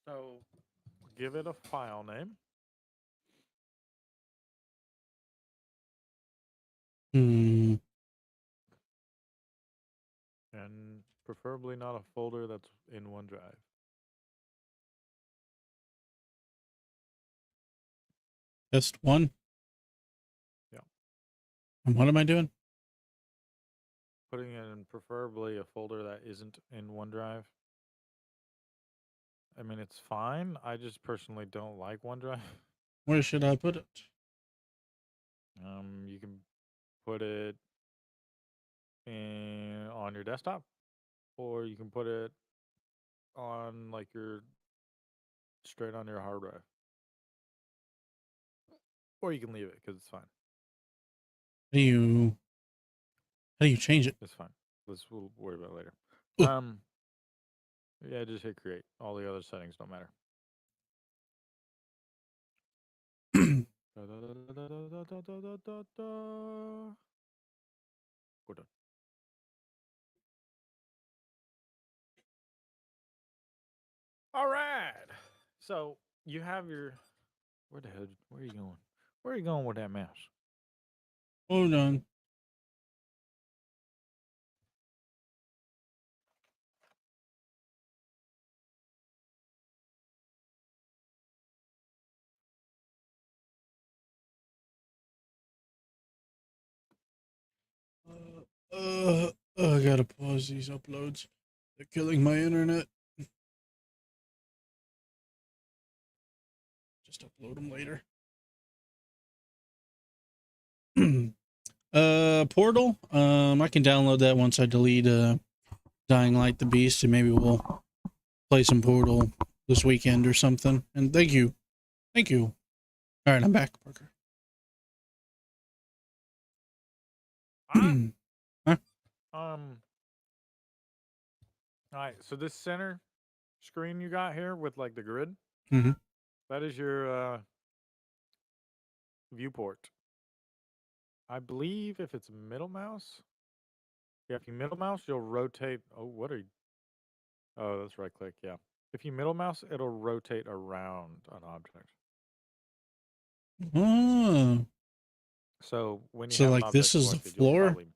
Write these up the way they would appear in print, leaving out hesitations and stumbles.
So give it a file name. And preferably not a folder that's in OneDrive. Just one. Yeah. And what am I doing? Putting it in preferably a folder that isn't in OneDrive. I mean, it's fine. I just personally don't like OneDrive. Where should I put it? You can put it on your desktop, or you can put it on like your straight on your hard drive, or you can leave it because it's fine. How do you change it? It's fine. We'll worry about it later. Ooh. Yeah, just hit create. All the other settings don't matter. We're done. All right. So you have your. Where the hell? Where are you going? Where are you going with that mouse? Hold on. I gotta pause these uploads. They're killing my internet. Just upload them later. Portal. I can download that once I delete Dying Light the Beast, and maybe we'll play some Portal this weekend or something. And thank you. All right, I'm back, Parker. Huh? All right. So this center screen you got here with like the grid, Mm-hmm. that is your viewport. I believe if it's middle mouse, yeah, if you middle mouse, you'll rotate. Oh, what are you? Oh, that's right click. Yeah. If you middle mouse, it'll rotate around an object. Oh, So when you so have an like object this is the selected, you'll floor, probably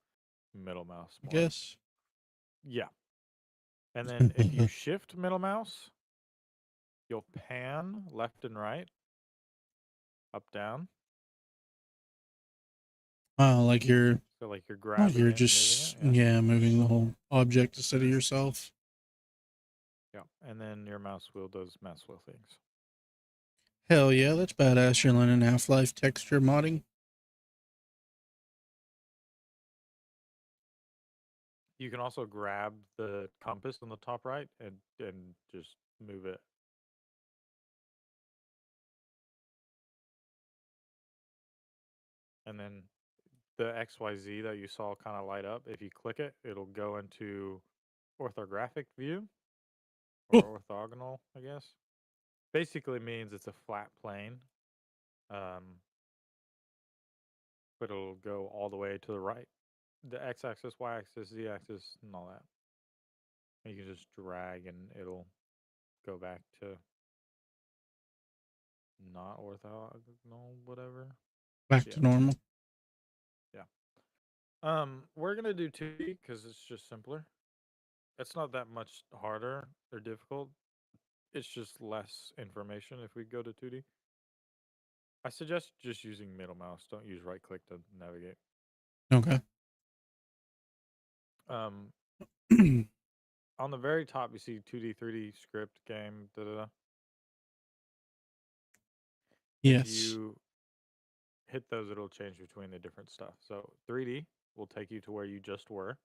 middle mouse I more. guess. Yeah. And then if you shift middle mouse, you'll pan left and right, up, down. Wow, So like you're grabbing it and moving it. just Yeah. moving the whole object instead of yourself. Yeah. And then your mouse wheel does mouse wheel things. Hell yeah, that's badass. You're learning Half-Life texture modding. You can also grab the compass on the top right and just move it. And then the XYZ that you saw kind of light up, if you click it, it'll go into orthographic view Oh, or orthogonal, I guess. Basically means it's a flat plane, um, but it'll go all the way to the right. The x-axis, y-axis, z-axis, and all that. And you can just drag and it'll go back to not orthogonal, whatever. back Yeah, to normal. yeah. We're gonna do 2D because it's just simpler. It's not that much harder or difficult. It's just less information if we go to 2D. I suggest just using middle mouse. Don't use right click to navigate. Okay. Um, on the very top, you see 2D, 3D script game. Da da da. If Yes. you hit those, it'll change between the different stuff. So 3D will take you to where you just were.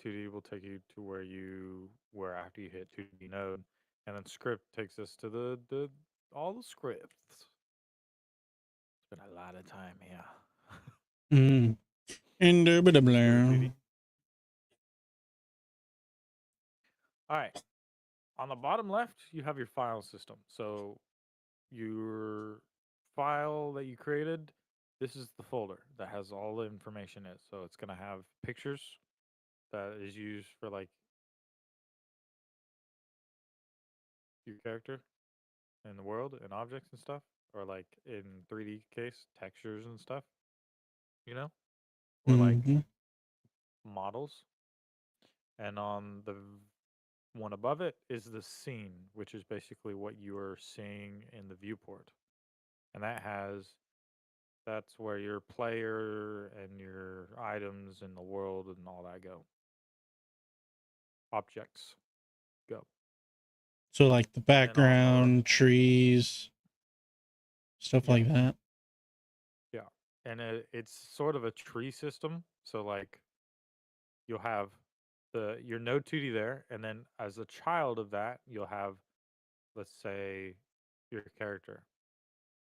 2D will take you to where you were after you hit 2D node, and then script takes us to the all the scripts. It's been a lot of time here. Mm. Go to 2D. All right. On the bottom left, you have your file system. So your file that you created, this is the folder that has all the information in it. So it's going to have pictures that is used for like your character in the world and objects and stuff, or like in 3D case, textures and stuff, you know, or like Mm-hmm. models. And on the one above it is the scene, which is basically what you are seeing in the viewport. And that's where your player and your items in the world and all that go. Objects go. So like the And then on the background, trees, stuff yeah, like that. yeah. And it's sort of a tree system. So like you'll have your node 2D there, and then as a child of that, you'll have, let's say, your character.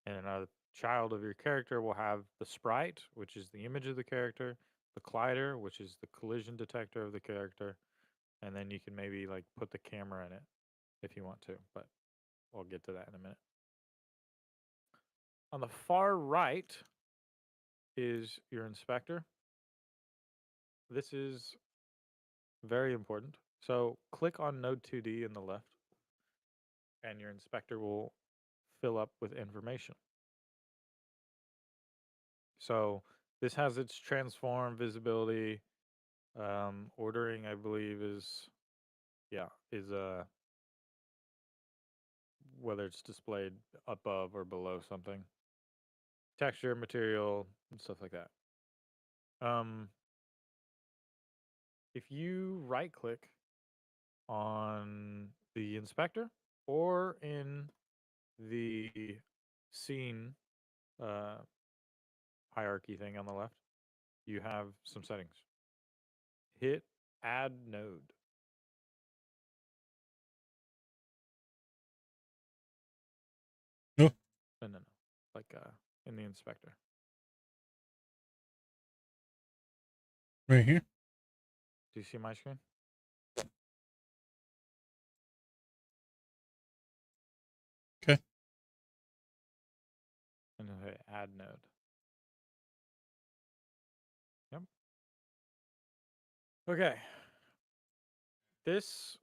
And a child of your character will have the sprite, which is the image of the character, the collider, which is the collision detector of the character, and then you can maybe like put the camera in it if you want to, but we'll get to that in a minute. On the far right is your inspector. This is very important. So click on node 2D in the left, and your inspector will fill up with information. So this has its transform, visibility, ordering, I believe, is whether it's displayed above or below something, texture, material, and stuff like that. Um, if you right click on the inspector or in the scene uh, hierarchy thing on the left, you have some settings. Hit add node. Oh, No, like in the inspector. right here. Do you see my screen? Okay. And then hit add node. Yep. Okay. This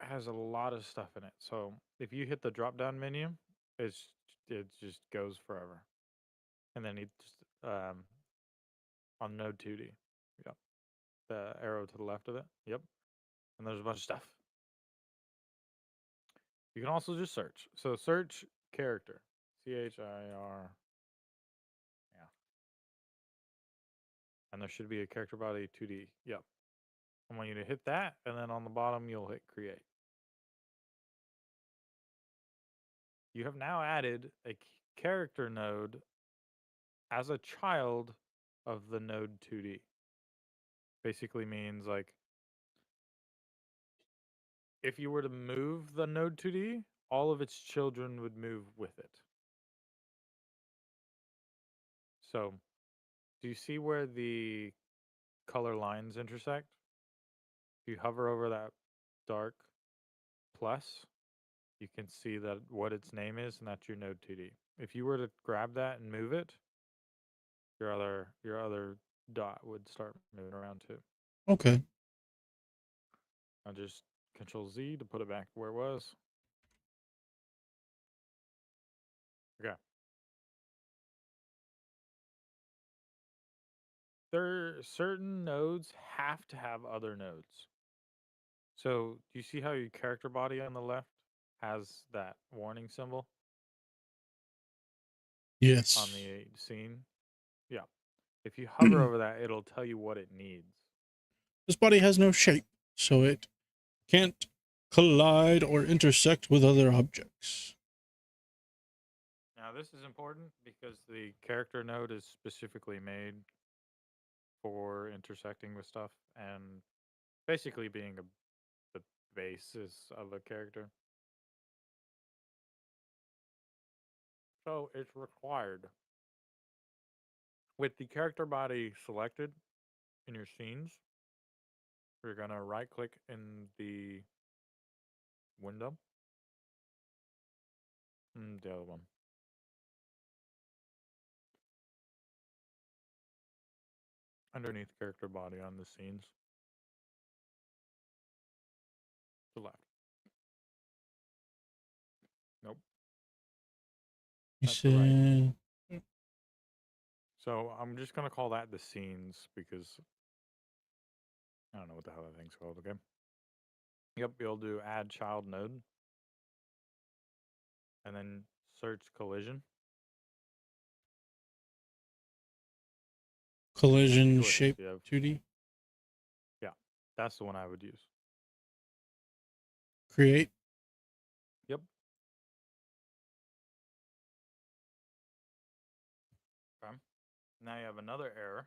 has a lot of stuff in it. So if you hit the drop down menu, it just goes forever. And then it just on node 2D. Yep. The arrow to the left of it. Yep. And there's a bunch of stuff. You can also just search. So search character. CHIR. Yeah. And there should be a character body 2D. Yep. I want you to hit that, and then on the bottom you'll hit create. You have now added a character node as a child of the node 2D. Basically means like if you were to move the node 2D, all of its children would move with it. So, do you see where the color lines intersect? If you hover over that dark plus, you can see that what its name is, and that's your node 2D. If you were to grab that and move it, your other dot would start moving around too. Okay. I'll just Control Z to put it back where it was. Okay. Certain nodes have to have other nodes. So do you see how your character body on the left has that warning symbol on Yes. the scene? Yeah. If you hover over that, it'll tell you what it needs. This body has no shape, so it can't collide or intersect with other objects. Now this is important because the character node is specifically made for intersecting with stuff and basically being the basis of a character. So it's required. With the character body selected in your scenes, you're going to right click in the window. And the other one. Underneath character body on the scenes. To the left. That's right. said, So I'm just gonna call that the scenes because I don't know what the hell that thing's called. Okay. Yep. You'll do add child node and then search collision. collision Choices. shape You have 2D. yeah. That's the one I would use. Create. Yep. Okay. Now you have another error.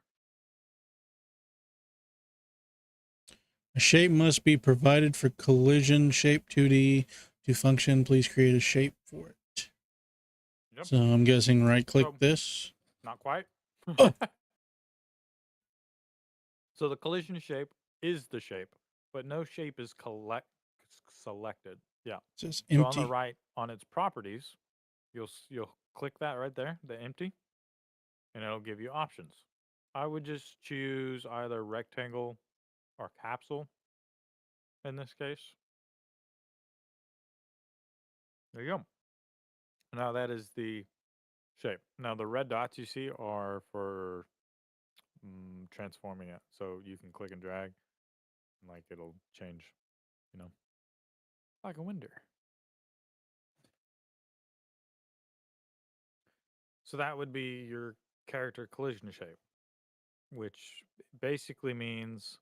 A shape must be provided for collision shape 2D to function. Please create a shape for it. Yep. So I'm guessing right click So, this. not quite. Oh. So the collision shape is the shape, but no shape is selected. Yeah. It says So on the empty. right, on its properties, you'll click that right there, the empty, and it'll give you options. I would just choose either rectangle or capsule in this case. There you go. Now that is the shape. Now the red dots you see are for transforming it. So you can click and drag, and like it'll change, you know, like a winder. So that would be your character collision shape, which basically means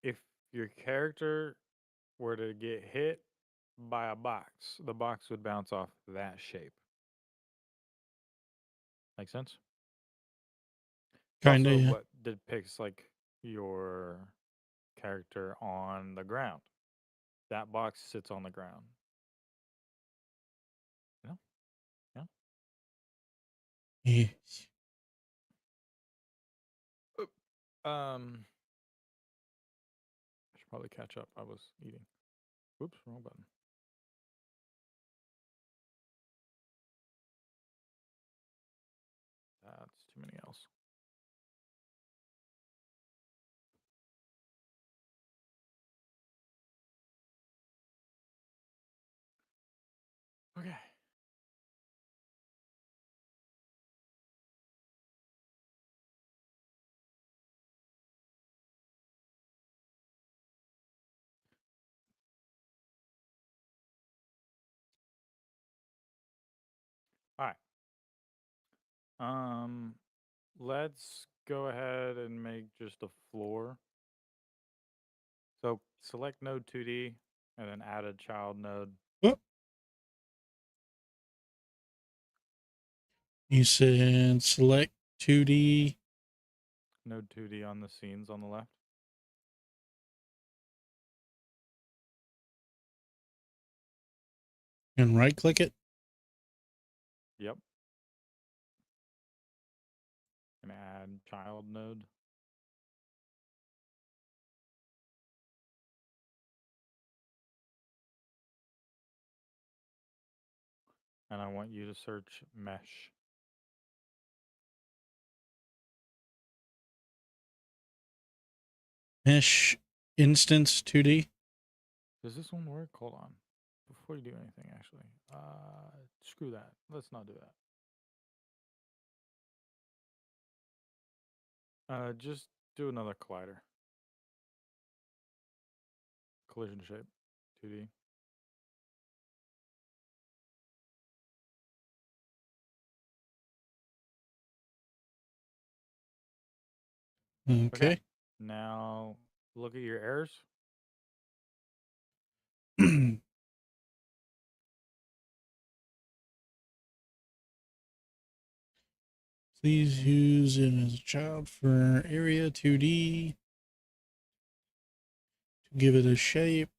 if your character were to get hit by a box, the box would bounce off that shape. Make sense? It's Kinda, also yeah. what depicts like your character on the ground. That box sits on the ground. You know? Yeah. Yes. I should probably catch up. I was eating. Whoops, wrong button. That's too many else. Okay. All right. Let's go ahead and make just a floor. So select node 2D and then add a child node. Oh. You said select 2D. Node 2D on the scenes on the left. And right click it. Yep. And add child node. And I want you to search mesh. Mesh instance 2D. Does this one work? Hold on. Before you do anything, actually. Screw that. Let's not do that. Just do another collider. Collision shape. 2D. Okay. Now look at your errors. Please use it as a child for area 2D. To give it a shape.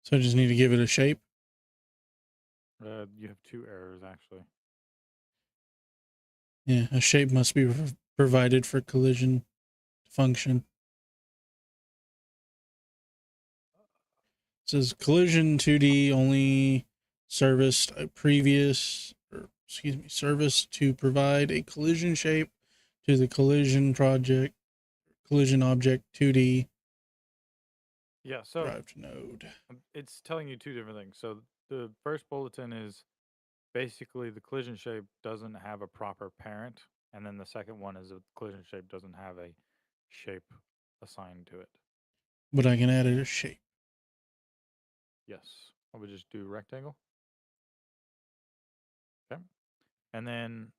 So I just need to give it a shape. You have two errors actually. Yeah, a shape must be provided for collision to function. It says collision 2D only serviced a previous, or excuse me, service to provide a collision shape to the collision object 2D Yeah, so derived node. it's telling you two different things. So the first bulletin is basically the collision shape doesn't have a proper parent, and then the second one is the collision shape doesn't have a shape assigned to it. But I can add it a shape. Yes, I would just do rectangle. Okay, and then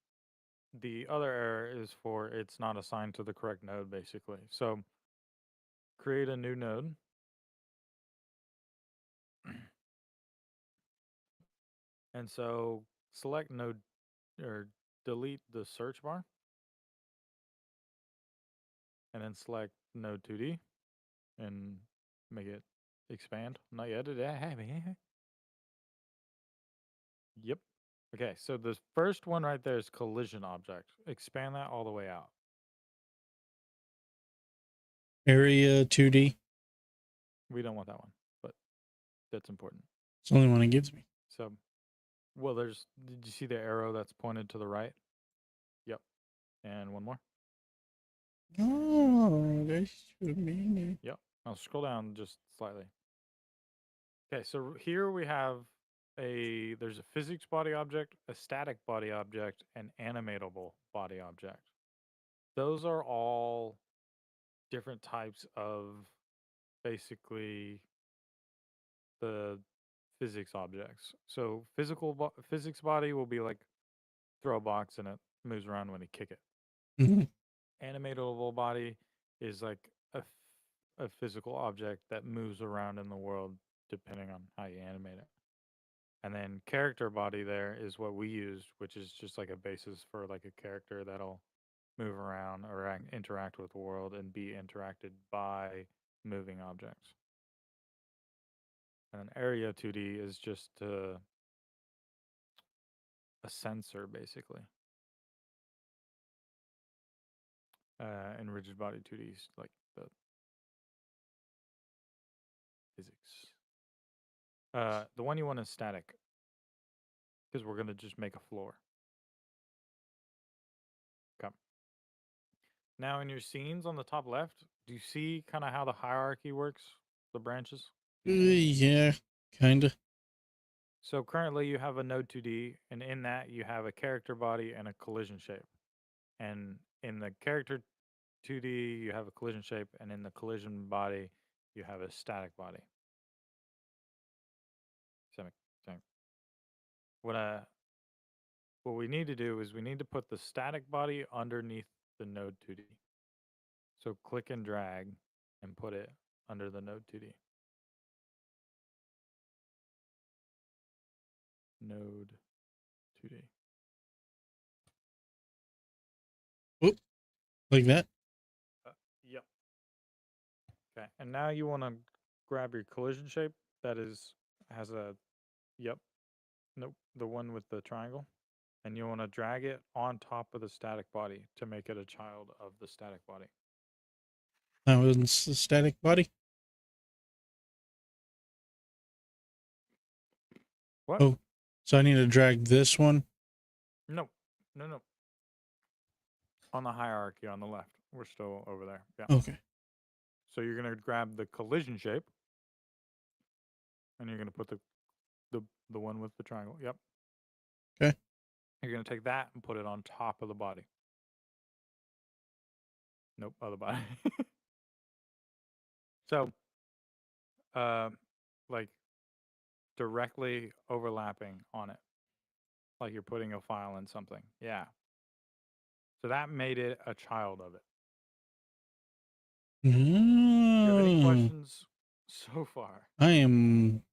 the other error is for it's not assigned to the correct node, basically. So create a new node. And so select node or delete the search bar and then select node 2D and make it expand. Not yet. Yep. Okay, so the first one right there is collision object. Expand that all the way out. Area 2D. We don't want that one, but that's important. It's the only one it gives me. So, well, did you see the arrow that's pointed to the right? Yep. And one more. Oh, there's too many. Yep. I'll scroll down just slightly. Okay, so here we have there's a physics body object, a static body object, and animatable body object. Those are all different types of basically the physics objects. So physics body will be like throw a box and it moves around when you kick it. Mm-hmm. Animatable body is like a physical object that moves around in the world depending on how you animate it. And then character body there is what we used, which is just like a basis for like a character that'll move around or interact with the world and be interacted by moving objects. And then area 2D is just a sensor basically. And rigid body 2D is like the physics. The one you want is static because we're going to just make a floor. Okay. Now in your scenes on the top left, do you see kind of how the hierarchy works? The branches? Yeah, kind of. So currently you have a node 2D, and in that you have a character body and a collision shape. And in the character 2D, you have a collision shape, and in the collision body, you have a static body. What we need to do is we need to put the static body underneath the node 2D. So click and drag and put it under the node 2D. Node 2D. Oop, like that. Yep. Okay, and now you want to grab your collision shape that has a, yep, nope, the one with the triangle, and you want to drag it on top of the static body to make it a child of the static body. That was the static body. What? Oh, so I need to drag this one. No. On the hierarchy on the left. We're still over there. Yeah. Okay. So you're going to grab the collision shape and you're going to put the one with the triangle. Yep. Okay. You're going to take that and put it on top of the body. Nope, other body. So, like directly overlapping on it. Like you're putting a file in something. Yeah. So that made it a child of it. Do you have any questions so far? I am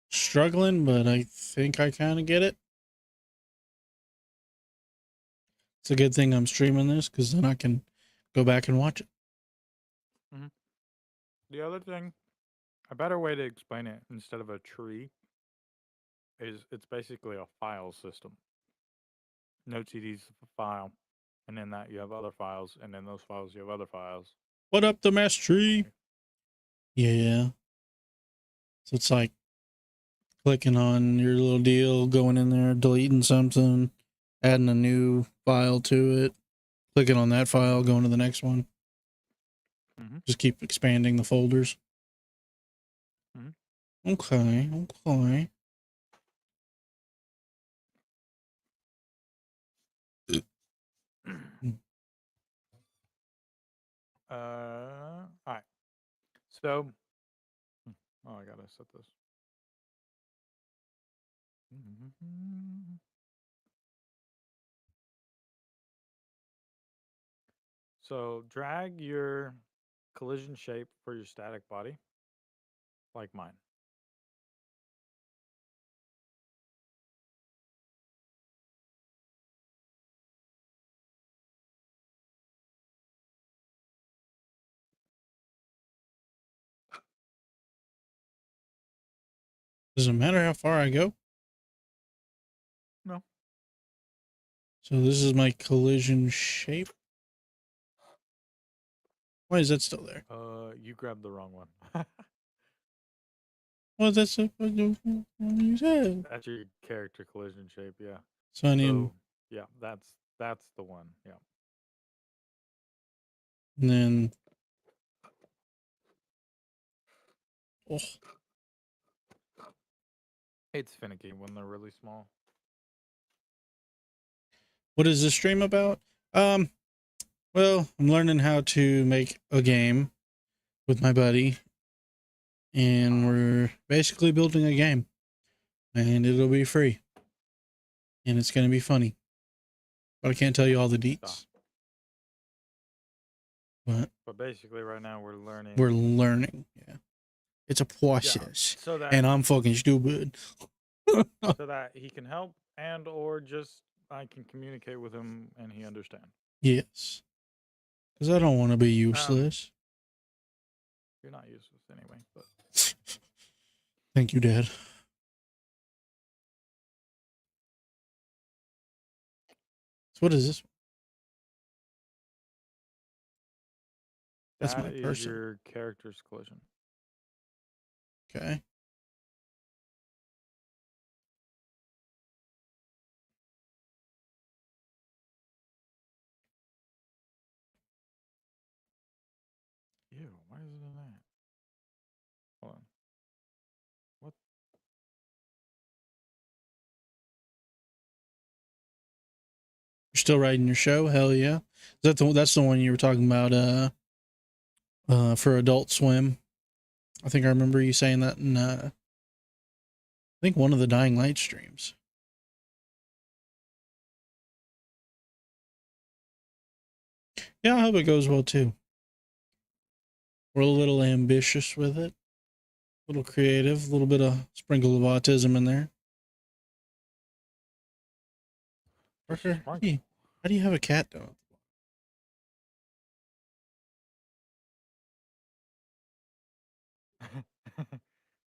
struggling, but I think I kind of get it. It's a good thing I'm streaming this because then I can go back and watch it. Mm-hmm. The other thing, a better way to explain it instead of a tree is it's basically a file system. Node CD's a file, and in that you have other files, and in those files you have other files. What up, the mass tree? Yeah. So it's like clicking on your little deal, going in there, deleting something, adding a new file to it, clicking on that file, going to the next one. Mm-hmm. Just keep expanding the folders. Mm-hmm. Okay. Okay. All right. So, oh, I gotta set this. So, drag your collision shape for your static body, like mine. Does it matter how far I go? No. So this is my collision shape. Why is that still there? You grabbed the wrong one. Well, that's what you said. That's your character collision shape, yeah. So I need, So, yeah, that's the one. Yeah. and then, oh, It's finicky when they're really small. what is this stream about? Well, I'm learning how to make a game with my buddy, and we're basically building a game, and it'll be free, and it's gonna be funny, but I can't tell you all the deets. But basically, right now we're learning. We're learning. Yeah, it's a process, so that and I'm fucking stupid. so that he can help and or just I can communicate with him and he understand. Yes, because I don't want to be useless. You're not useless anyway, but Thank you, Dad. So what is this? That's my that is person. your character's collision. Okay. Ew, why is it in that? Hold on. What? You're still writing your show? Hell yeah. Is that that's the one you were talking about for Adult Swim? I think I remember you saying that in I think one of the Dying Light streams. Yeah, I hope it goes well too. We're a little ambitious with it. A little creative, a little bit of sprinkle of autism in there. Parker, how do you have a cat down?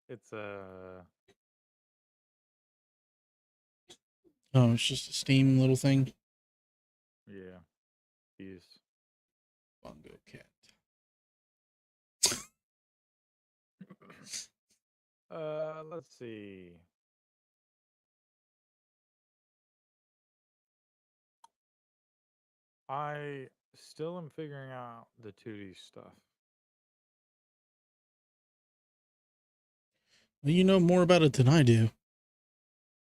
It's a Oh, it's just a steam little thing. yeah. He's Bongo cat. let's see. I still am figuring out the 2D stuff. Well, you know more about it than I do.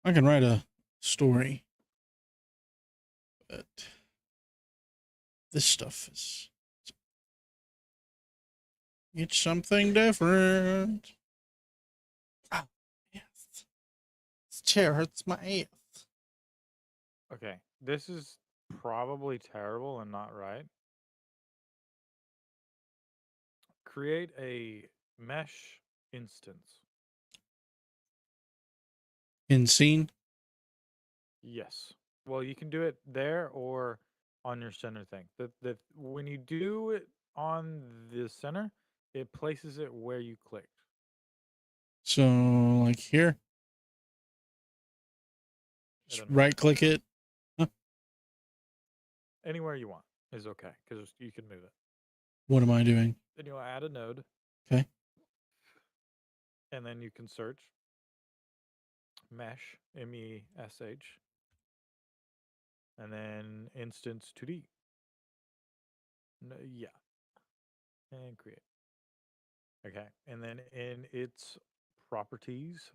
I can write a story, but this stuff is it's something different. Oh, yes. This chair hurts my ass. Okay, this is probably terrible and not right. Create a mesh instance. In scene? Yes. Well, you can do it there or on your center thing. The when you do it on the center, it places it where you clicked. So, like here? Just right click it. Huh? Anywhere you want is okay because you can move it. What am I doing? Then you'll add a node. Okay. And then you can search mesh, MESH, and then instance 2D. No, yeah. And create. Okay. And then in its properties.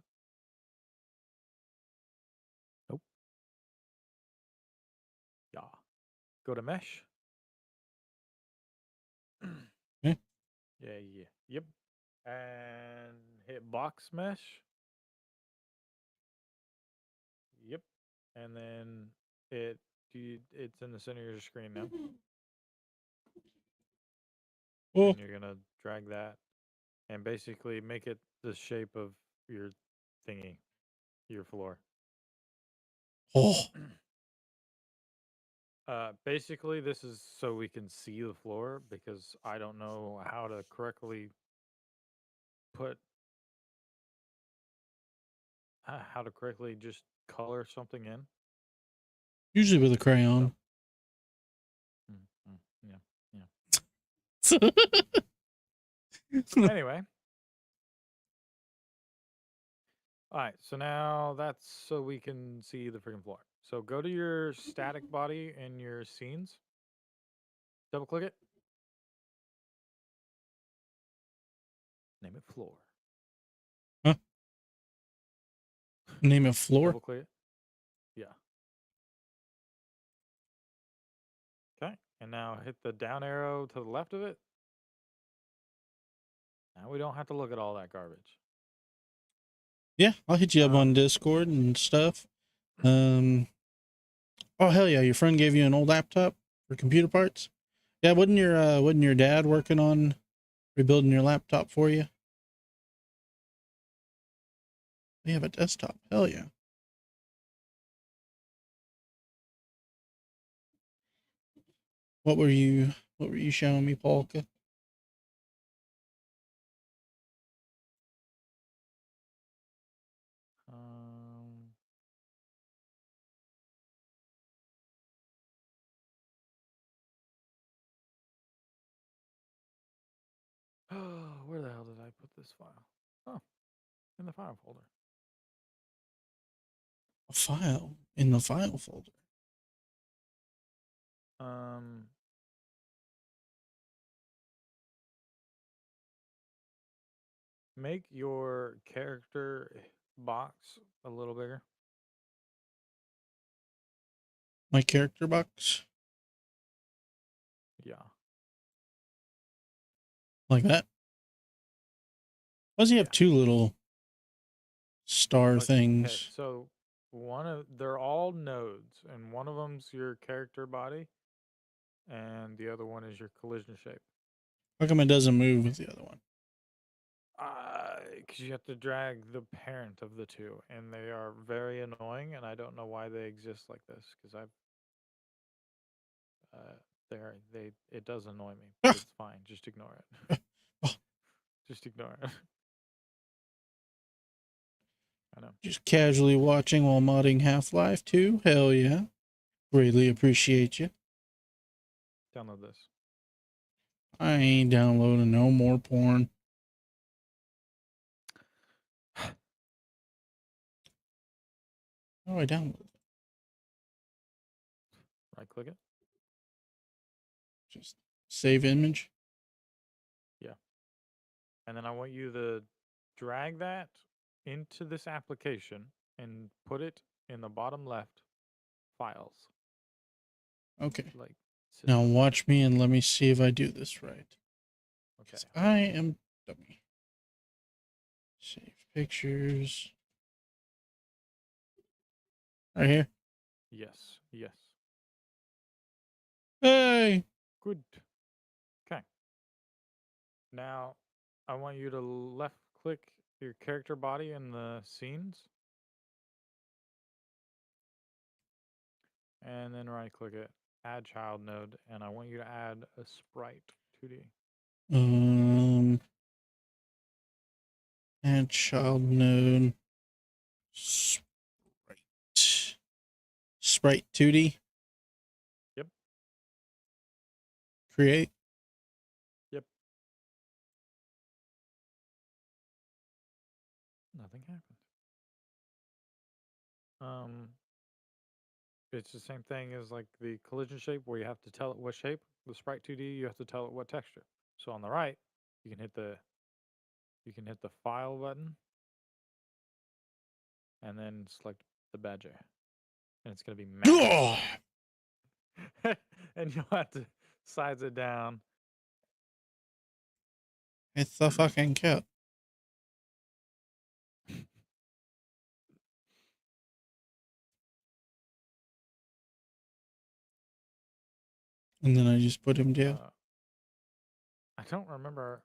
Nope. Yeah. Go to mesh. Okay. Yeah. Yep. And hit box mesh. Yep. And then it's in the center of your screen now. Oh, And you're gonna drag that and basically make it the shape of your thingy, your floor. oh. Basically, this is so we can see the floor because I don't know how to correctly put how to correctly just color something in. Usually with a crayon. Yeah. Anyway, all right. So now that's so we can see the freaking floor. So go to your static body in your scenes. Double click it. Name it floor. Huh? Name it floor? Double click it. Yeah. Okay. And now hit the down arrow to the left of it. Now we don't have to look at all that garbage. Yeah, I'll hit you up on Um, Discord and stuff. Oh hell yeah, your friend gave you an old laptop for computer parts? Yeah, wasn't your dad working on rebuilding your laptop for you? You have a desktop. Hell yeah. What were you showing me, Polka? um, where the hell did I put this file? Oh, in the file folder. A file in the file folder. Um, make your character box a little bigger. My character box? Yeah. Like that? Why does he have Yeah. two little star Okay. things? So they're all nodes, and one of them's your character body, and the other one is your collision shape. How come it doesn't move with the other one? Because you have to drag the parent of the two, and they are very annoying, and I don't know why they exist like this. Because I've it does annoy me, but it's fine. Just ignore it. Just ignore it. I know. Just casually watching while modding Half-Life 2? Hell yeah. Greatly appreciate you. Download this. I ain't downloading no more porn. How do I download it? Right click it. Just save image? Yeah. And then I want you to drag that into this application and put it in the bottom left files. Okay. Like Now system. watch me and let me see if I do this right. Okay. Because I am dummy. Save pictures. Right here. Yes. Yes. Hey! Good. Okay. Now I want you to left click your character body in the scenes. And then right click it. Add child node. And I want you to add a sprite 2D. Um, add child node. Sprite. Sprite 2D. Yep. Create. Yep. Nothing happened. It's the same thing as like the collision shape where you have to tell it what shape. The sprite 2D, you have to tell it what texture. So on the right, you can hit the file button and then select the badger, and it's gonna be masked. And you'll have to size it down. It's the fucking cat. And then I just put him down. I don't remember.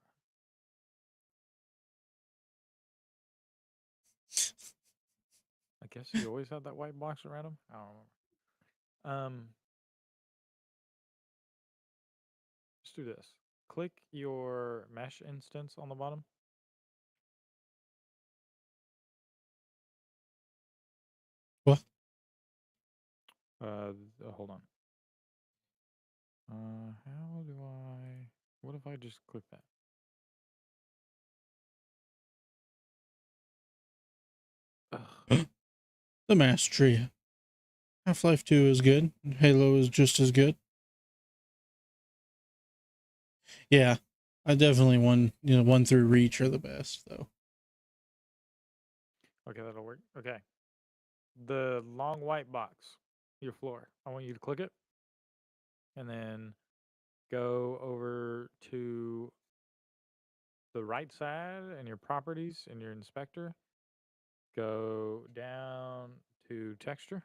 I guess you always have that white box around him. I don't remember. Let's do this. Click your mesh instance on the bottom. What? Hold on. How do I? What if I just click that? The Mass Tree. Half-Life 2 is good. Halo is just as good. Yeah, I definitely 1 through Reach are the best though. Okay, that'll work. Okay. The long white box, your floor. I want you to click it, and then go over to the right side and your properties and your inspector. Go down to texture,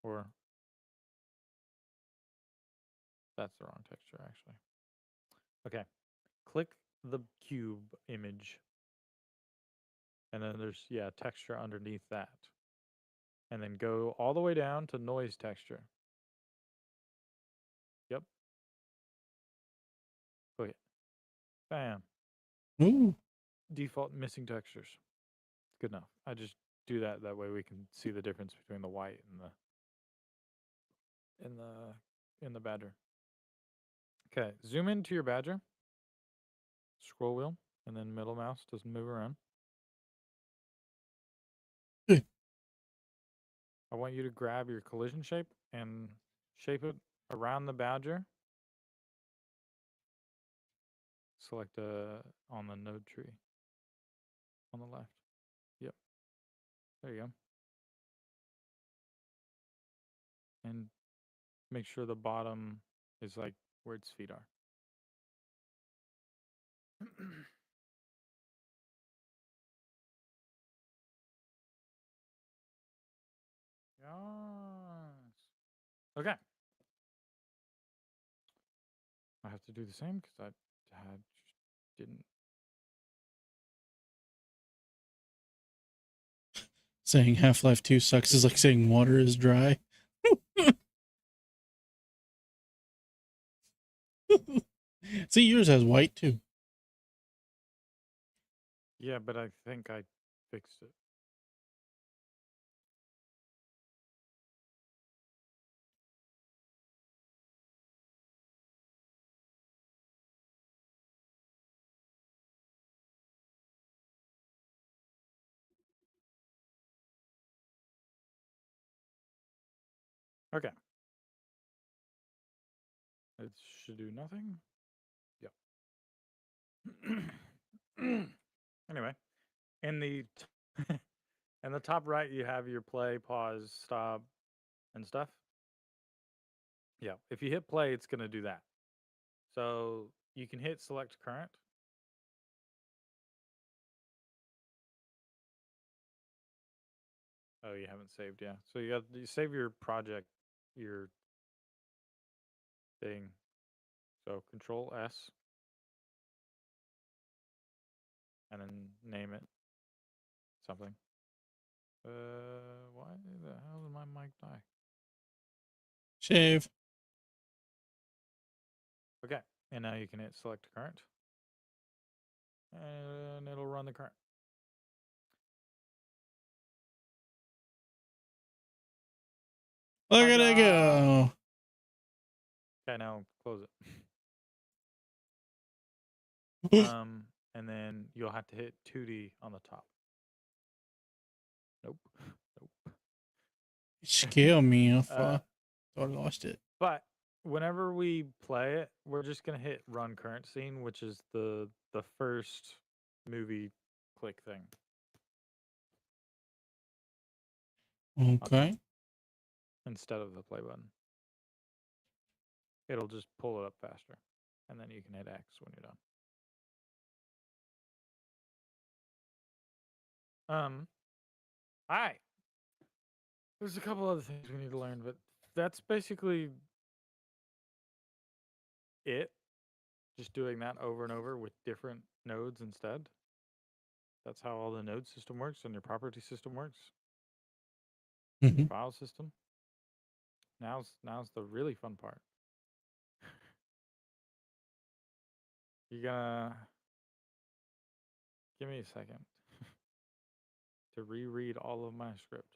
or that's the wrong texture actually. Okay, click the cube image, and then there's texture underneath that, and then go all the way down to noise texture. Yep. Click it. Bam. Ooh. Default missing textures. Good enough. I just do that way we can see the difference between the white and the badger. Okay, zoom into your badger. Scroll wheel, and then middle mouse doesn't move around. I want you to grab your collision shape and shape it around the badger. Select on the node tree on the left. Yep. There you go. And make sure the bottom is like where its feet are. Yes. Okay. I have to do the same because I didn't. Saying Half-Life 2 sucks is like saying water is dry. See, yours has white too. Yeah, but I think I fixed it. Okay. It should do nothing. Yep. Anyway, in the in the top right, you have your play, pause, stop, and stuff. Yeah, if you hit play, it's gonna do that. So you can hit select current. Oh, you haven't saved, yeah. So you save your project, your thing. So Control S, and then name it something. Why the hell did my mic die? Shave. Okay, and now you can hit select current, and it'll run the current. Look at it go. Okay, now close it. And then you'll have to hit 2D on the top. Nope. Nope. Scare me if I thought I lost it. But whenever we play it, we're just gonna hit run current scene, which is the first movie click thing. Okay. instead of the play button. It'll just pull it up faster, and then you can hit X when you're done. All right. There's a couple other things we need to learn, but that's basically it. Just doing that over and over with different nodes instead. That's how all the node system works and your property system works. Mm-hmm. File system. Now's the really fun part. You gonna give me a second to reread all of my script.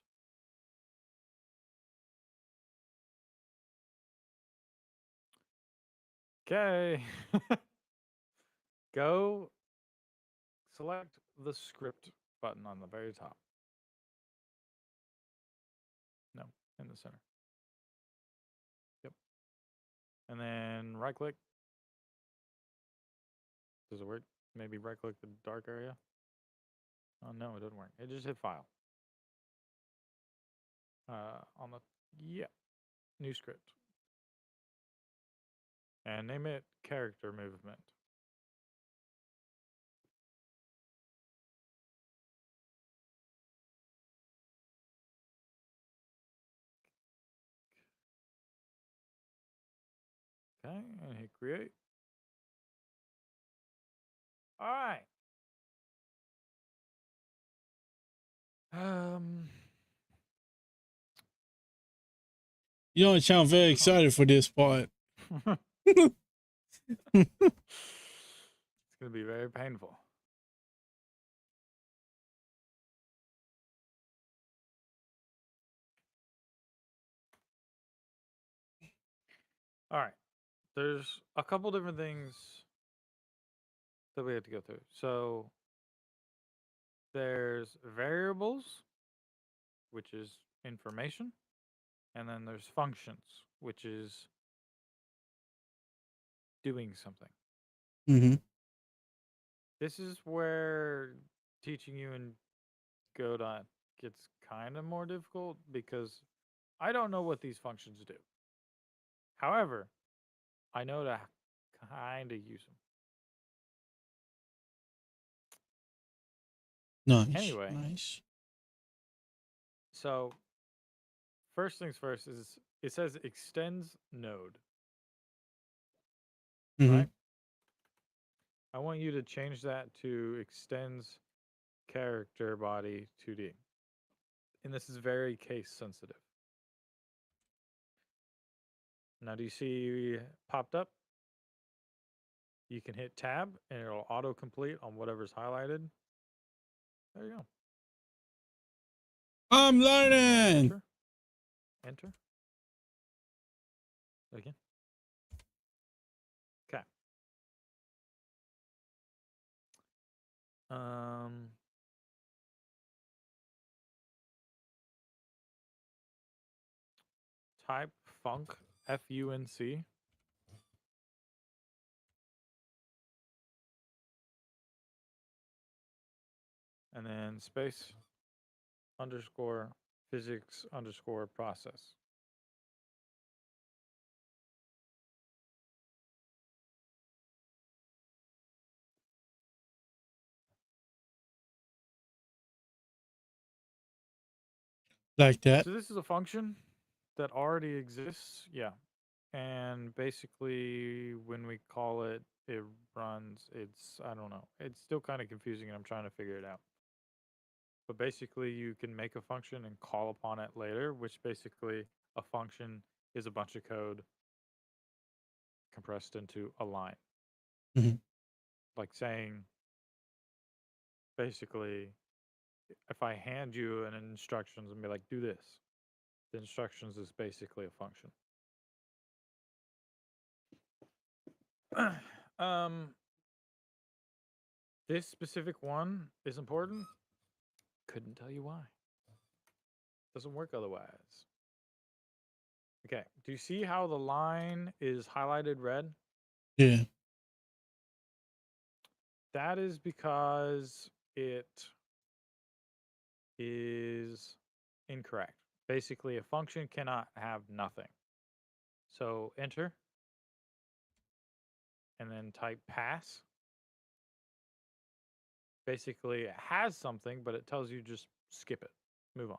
Okay. Go select the script button on the very top. No, in the center. Yep. And then right click. Does it work? Maybe right click the dark area. Oh no, it doesn't work. It just hit file. On the new script. And name it character movement. Okay, and hit create. All right. You don't sound very excited for this part. It's gonna be very painful. All right. There's a couple different things that we have to go through. So there's variables, which is information, and then there's functions, which is doing something. Mm-hmm. This is where teaching you in Godot gets kind of more difficult because I don't know what these functions do. However, I know to kind of use them. Nice. Anyway, Nice. so first things first is it says extends node, Mm-hmm. right? I want you to change that to extends character body 2D. And this is very case sensitive. Now, do you see popped up? You can hit tab and it'll auto complete on whatever's highlighted. There you go. I'm learning. Enter. Enter. Again. Okay. Type func FUNC. And then space underscore physics underscore process. Like that. So this is a function that already exists. Yeah. And basically when we call it, it runs, I don't know. It's still kind of confusing and I'm trying to figure it out. But basically you can make a function and call upon it later, which basically a function is a bunch of code compressed into a line. Mm-hmm. Like saying, basically, if I hand you an instructions and be like, do this, the instructions is basically a function. This specific one is important. Couldn't tell you why. Doesn't work otherwise. Okay, do you see how the line is highlighted red? Yeah. That is because it is incorrect. Basically, a function cannot have nothing. So enter, and then type pass. Basically, it has something, but it tells you just skip it, move on.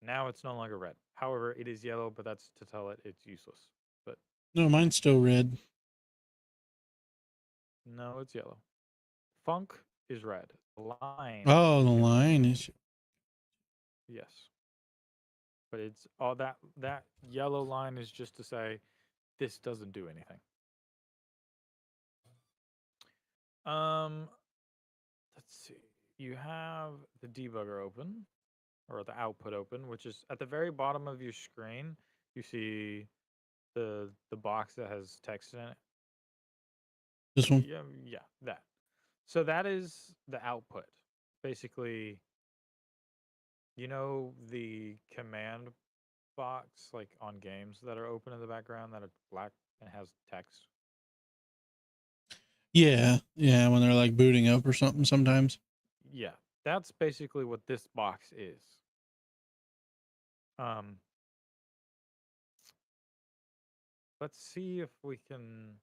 Now it's no longer red. However, it is yellow, but that's to tell it it's useless. But No, mine's still red. no, it's yellow. Func is red. Line Oh, is the yellow. line is. Yes. But it's all that yellow line is just to say this doesn't do anything. Um let's see. You have the debugger open or the output open, which is at the very bottom of your screen. You see the box that has text in it. This one. Yeah, that. So that is the output. Basically, you know the command box like on games that are open in the background that are black and has text. Yeah, yeah, when they're like booting up or something sometimes. Yeah, that's basically what this box is. Um, let's see if we can.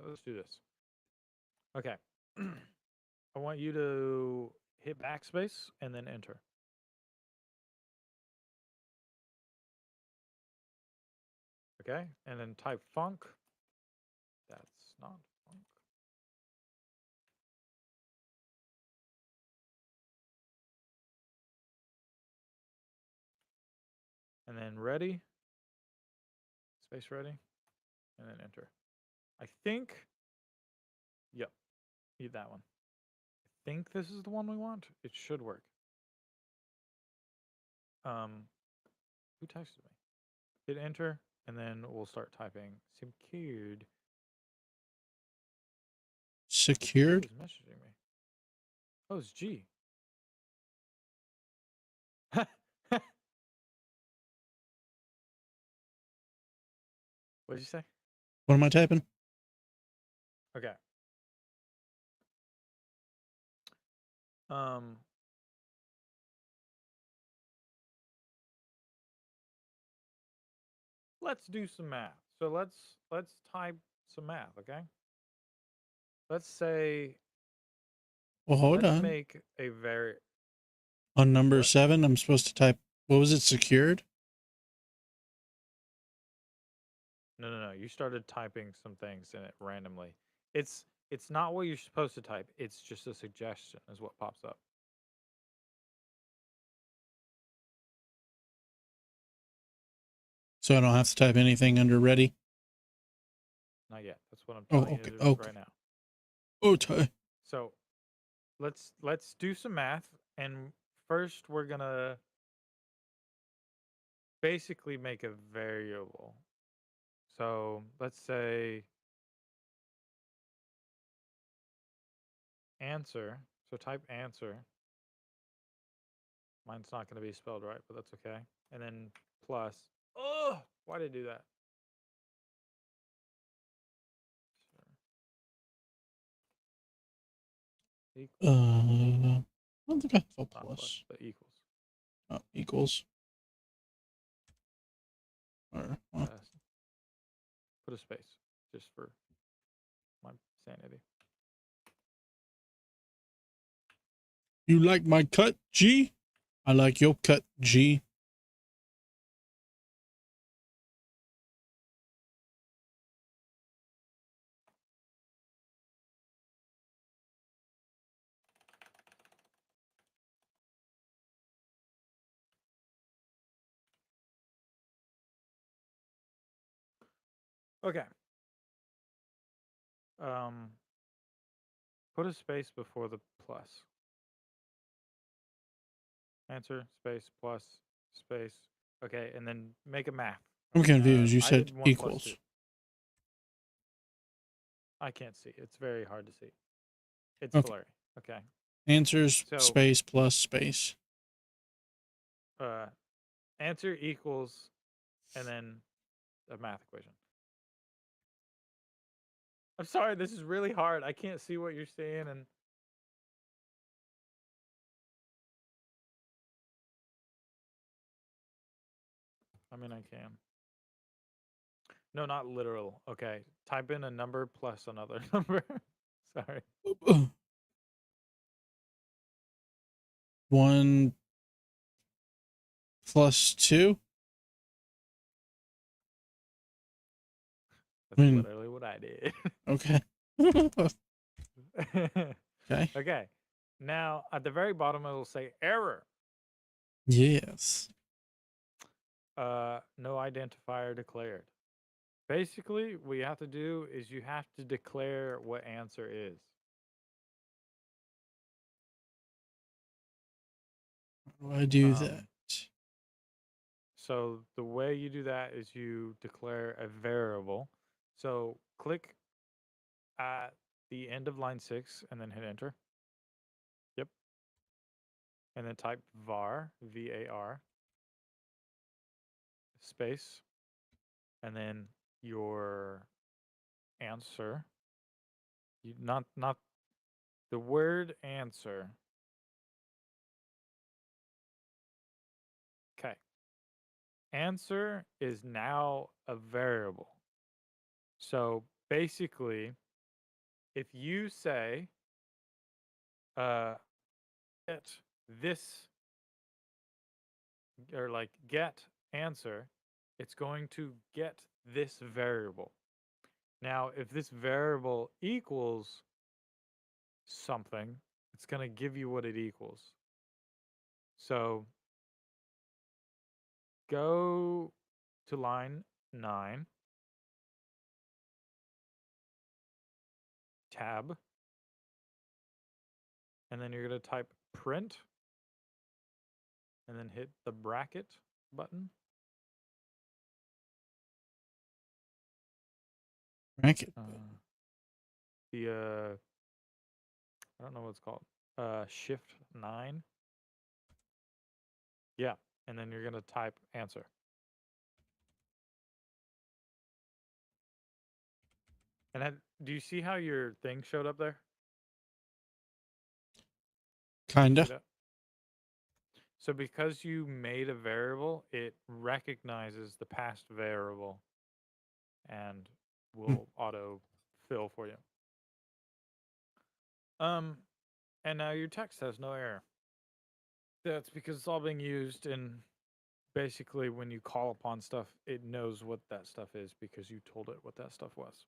Let's do this. Okay. I want you to hit backspace and then enter. Okay, and then type func. That's not func. And then ready, space ready, and then enter. I think, yep, need that one. I think this is the one we want. It should work. Who texted me? Hit enter, and then we'll start typing secured. Secured? Who's messaging me? Oh, it's G. What did you say? What am I typing? Okay. Um. Let's do some math. So let's type some math, okay? Let's say Well, hold let's on. make a very On number what? 7, I'm supposed to type, what was it, secured? No. You started typing some things in it randomly. It's not what you're supposed to type. It's just a suggestion is what pops up. So I don't have to type anything under ready? Not yet. That's what I'm Oh, telling you to okay, do okay. right now. Oh, ty. So let's do some math, and first we're gonna basically make a variable. So let's say answer. So type answer. Mine's not going to be spelled right, but that's okay. And then plus. Oh, why did I do that? I don't think I have a Not plus, plus. but equals. Oh, equals. Or, well, Put a space just for my sanity. you like my cut, G? I like your cut, G. Okay. Put a space before the plus. Answer space plus space. Okay, and then make a math. I'm confused. You I said did 1 plus 2. equals. I can't see. It's very hard to see. It's Okay. blurry. Okay. Answers So space plus space. answer equals and then a math equation. I'm sorry, this is really hard. I can't see what you're saying, and I mean I can. No, not literal. Okay, type in a number plus another number. Sorry. 1 plus 2. I That's mean, literally what I did. okay. Okay. Okay. Now, at the very bottom, it'll say error. Yes. No identifier declared. Basically, what you have to do is you have to declare what answer is. How do I do that? Um, so the way you do that is you declare a variable. So click at the end of line 6 and then hit enter. Yep. And then type var, V-A-R, space, and then your answer. You not the word answer. Okay. Answer is now a variable. So basically, if you say get this or like get answer, it's going to get this variable. Now, if this variable equals something, it's going to give you what it equals. So go to line 9, tab, and then you're going to type print, and then hit the bracket button. Bracket. The I don't know what it's called. Shift 9. Yeah, and then you're gonna type answer. And then, do you see how your thing showed up there? Kinda. See that? So because you made a variable, it recognizes the past variable and Hmm. will auto fill for you. Um, and now your text has no error. That's because it's all being used in basically when you call upon stuff, it knows what that stuff is because you told it what that stuff was.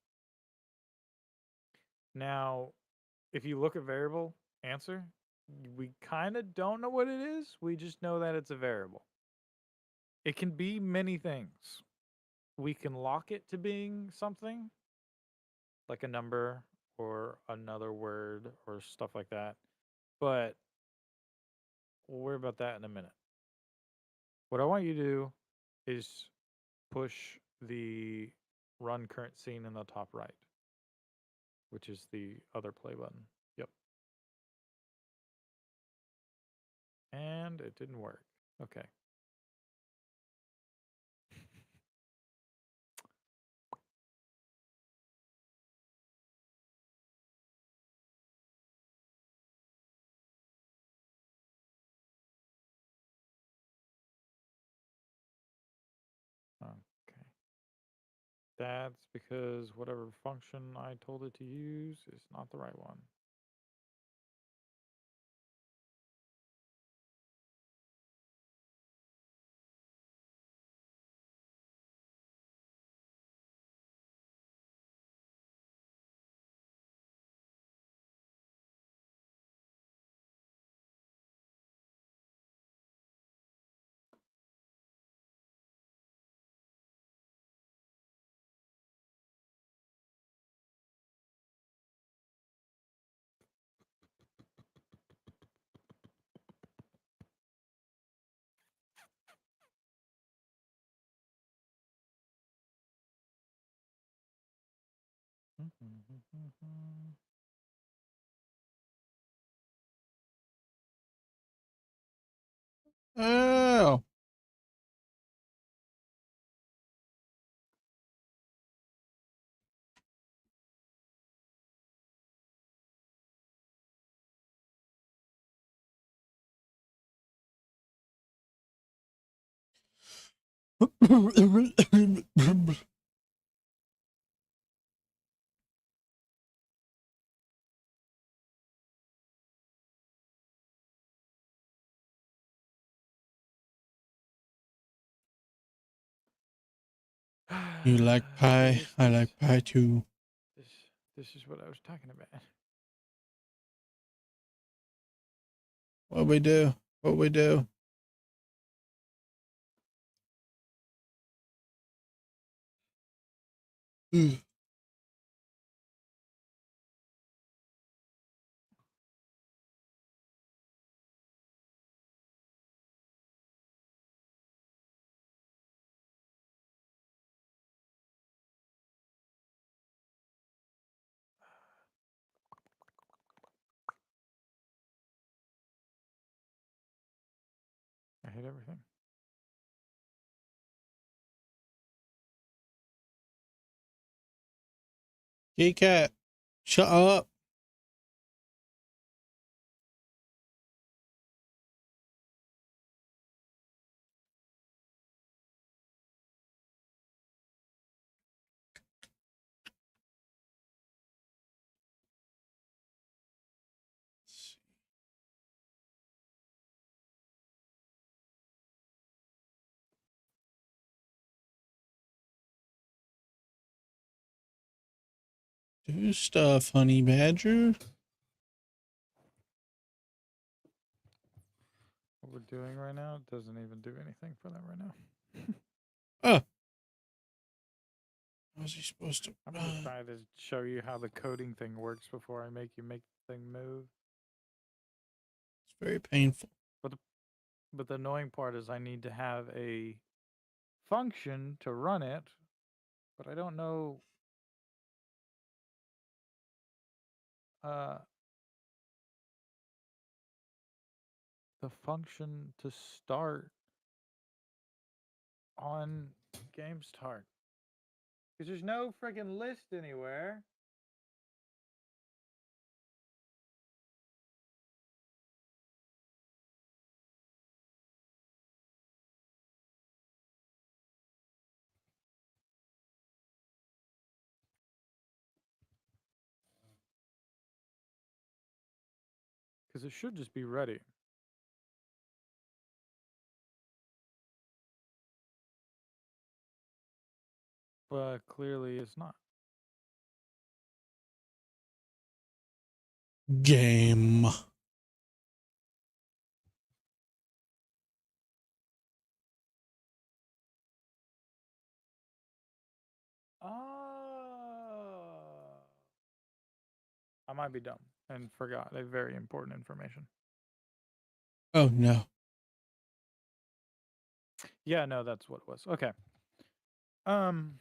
Now, if you look at variable answer, we kind of don't know what it is. We just know that it's a variable. It can be many things. We can lock it to being something like a number or another word or stuff like that. But we'll worry about that in a minute. What I want you to do is push the run current scene in the top right, which is the other play button. Yep. And it didn't work. Okay. Okay. That's because whatever function I told it to use is not the right one. Oh. You like Okay, pie? I like pie too. this this is what I was talking about. What we do? What we do? I hate everything. Kitty cat, shut up. Do stuff, honey badger. What we're doing right now doesn't even do anything for them right now. Oh, how was he supposed to? I'm just trying to show you how the coding thing works before I make you make the thing move. It's very painful. But the annoying part is I need to have a function to run it, but I don't know uh, the function to start on game start. Because there's no freaking list anywhere. Because it should just be ready. But clearly it's not. Game. Oh. I might be dumb and forgot a very important information. Oh no. Yeah, no, that's what it was. Okay. Um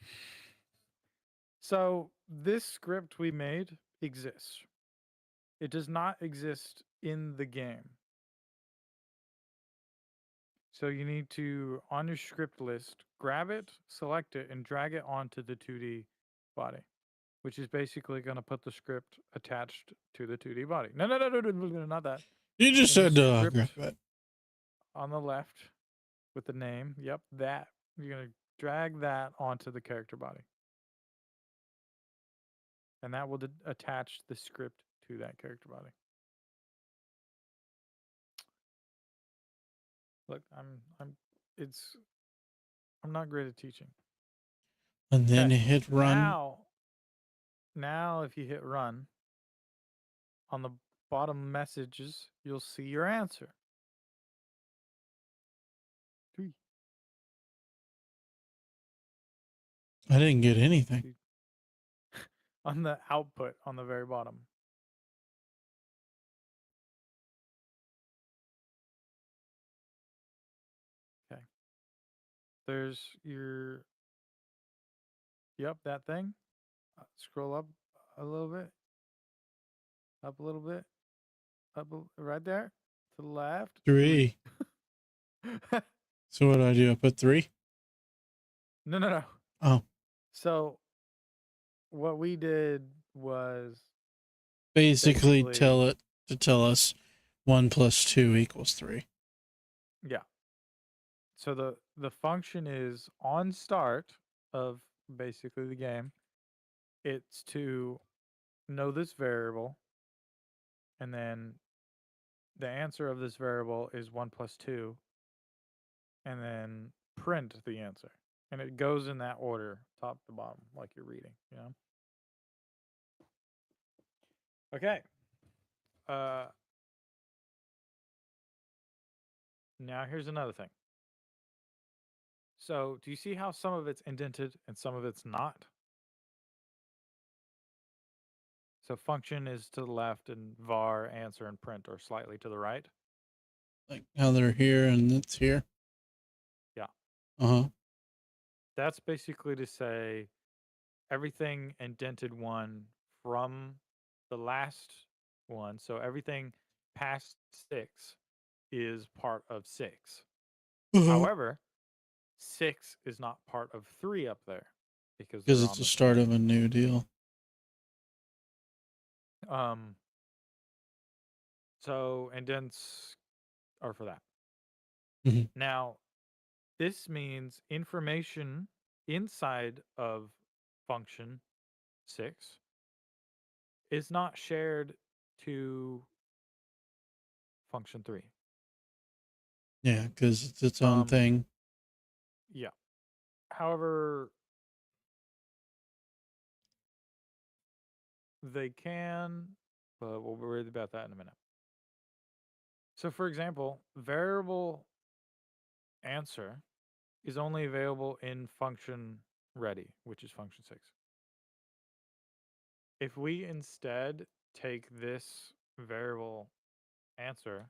so this script we made exists. It does not exist in the game. So you need to, on your script list, grab it, select it, and drag it onto the 2D body, which is basically going to put the script attached to the 2D body. No, not that. You just In the said grab script it. on the left with the name, yep, that. You're going to drag that onto the character body. And that will attach the script to that character body. Look, I'm not great at teaching. And then Okay, hit run. Now if you hit run, on the bottom messages, you'll see your answer. 3. I didn't get anything. On the output on the very bottom. Okay. There's your, yep, that thing. Scroll up a little bit. Up a little bit. Right there. To the left. 3. So what do I do? I put 3? No. Oh. So what we did was Basically tell it to tell us 1 + 2 = 3. Yeah. So the function is on start of basically the game. It's to know this variable, and then the answer of this variable is 1 plus 2, and then print the answer. And it goes in that order, top to bottom, like you're reading, you know? Okay. Now here's another thing. So do you see how some of it's indented and some of it's not? So function is to the left and var, answer, and print are slightly to the right. Like how they're here and it's here. Yeah. Uh-huh. That's basically to say everything indented one from the last one. So everything past 6 is part of 6. Uh-huh. However, 6 is not part of 3 up there because Because they're it's on the the start same. of a new deal. So indents are for that. Mhm. Now, this means information inside of function 6 is not shared to function 3. Yeah, because it's its own thing. Yeah. However, they can, but we'll read about that in a minute. So, for example, variable answer is only available in function ready, which is function 6. If we instead take this variable answer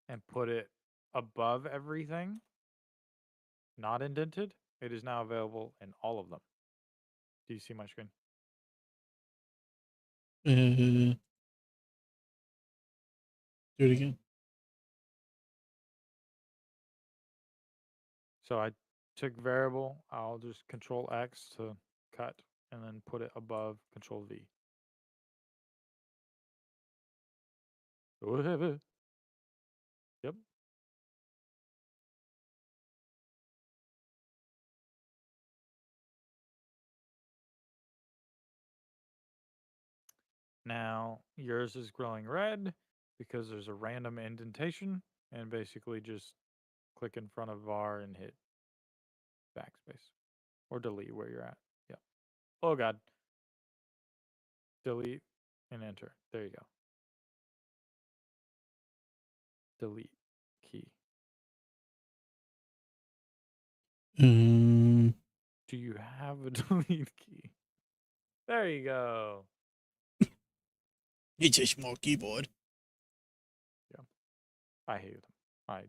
and put it above everything, not indented, it is now available in all of them. Do you see my screen? Do it again. So I took variable, I'll just control X to cut and then put it above control V. Yep. Now yours is glowing red because there's a random indentation, and basically just click in front of var and hit backspace or delete where you're at. Yep. Oh God. Delete and enter. There you go. Delete key. Do you have a delete key? There you go. It's a small keyboard. Yeah. I hate them. I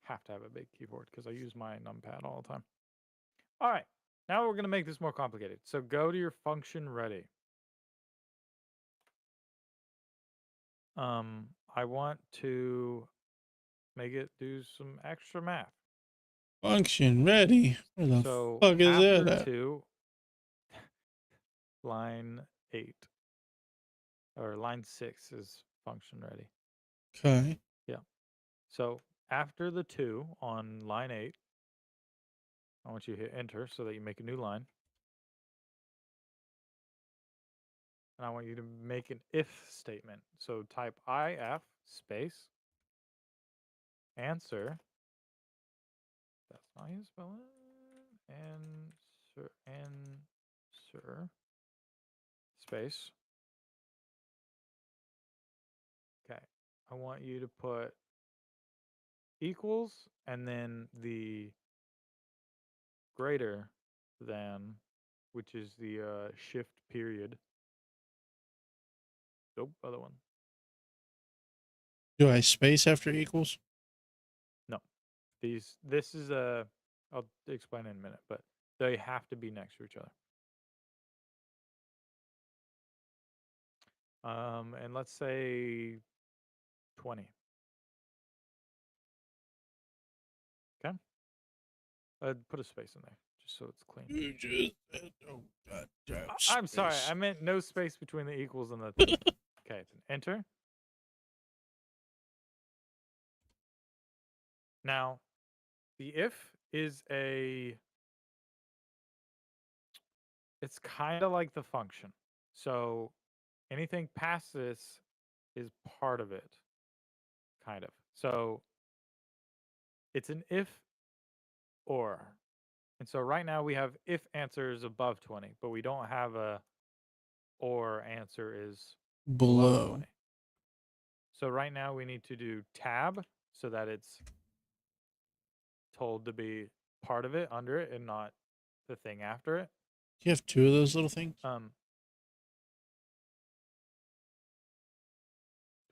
have to have a big keyboard because I use my numpad all the time. All right. Now we're going to make this more complicated. So go to your function ready. I want to make it do some extra math. Function ready. Where the So fuck is after that at? 2, line 8, or line 6 is function ready. Okay. Yeah. So after the 2 on line 8, I want you to hit enter so that you make a new line. And I want you to make an if statement. So type if space answer. That's not how you spell it. Answer space. Okay. I want you to put equals and then the greater than, which is the shift period. Nope, other one. Do I space after equals? No. This is a, I'll explain in a minute, but they have to be next to each other. And let's say 20. Okay. Put a space in there just so it's clean. You just said, oh, goddamn I'm sorry, space. I meant no space between the equals and the thing. Okay, then enter. Now, the if is it's kind of like the function. So anything past this is part of it, kind of. So it's an if or. And so right now we have if answer is above 20, but we don't have a or answer is below Below. 20. So right now we need to do tab so that it's told to be part of it, under it, and not the thing after it. Do you have two of those little things?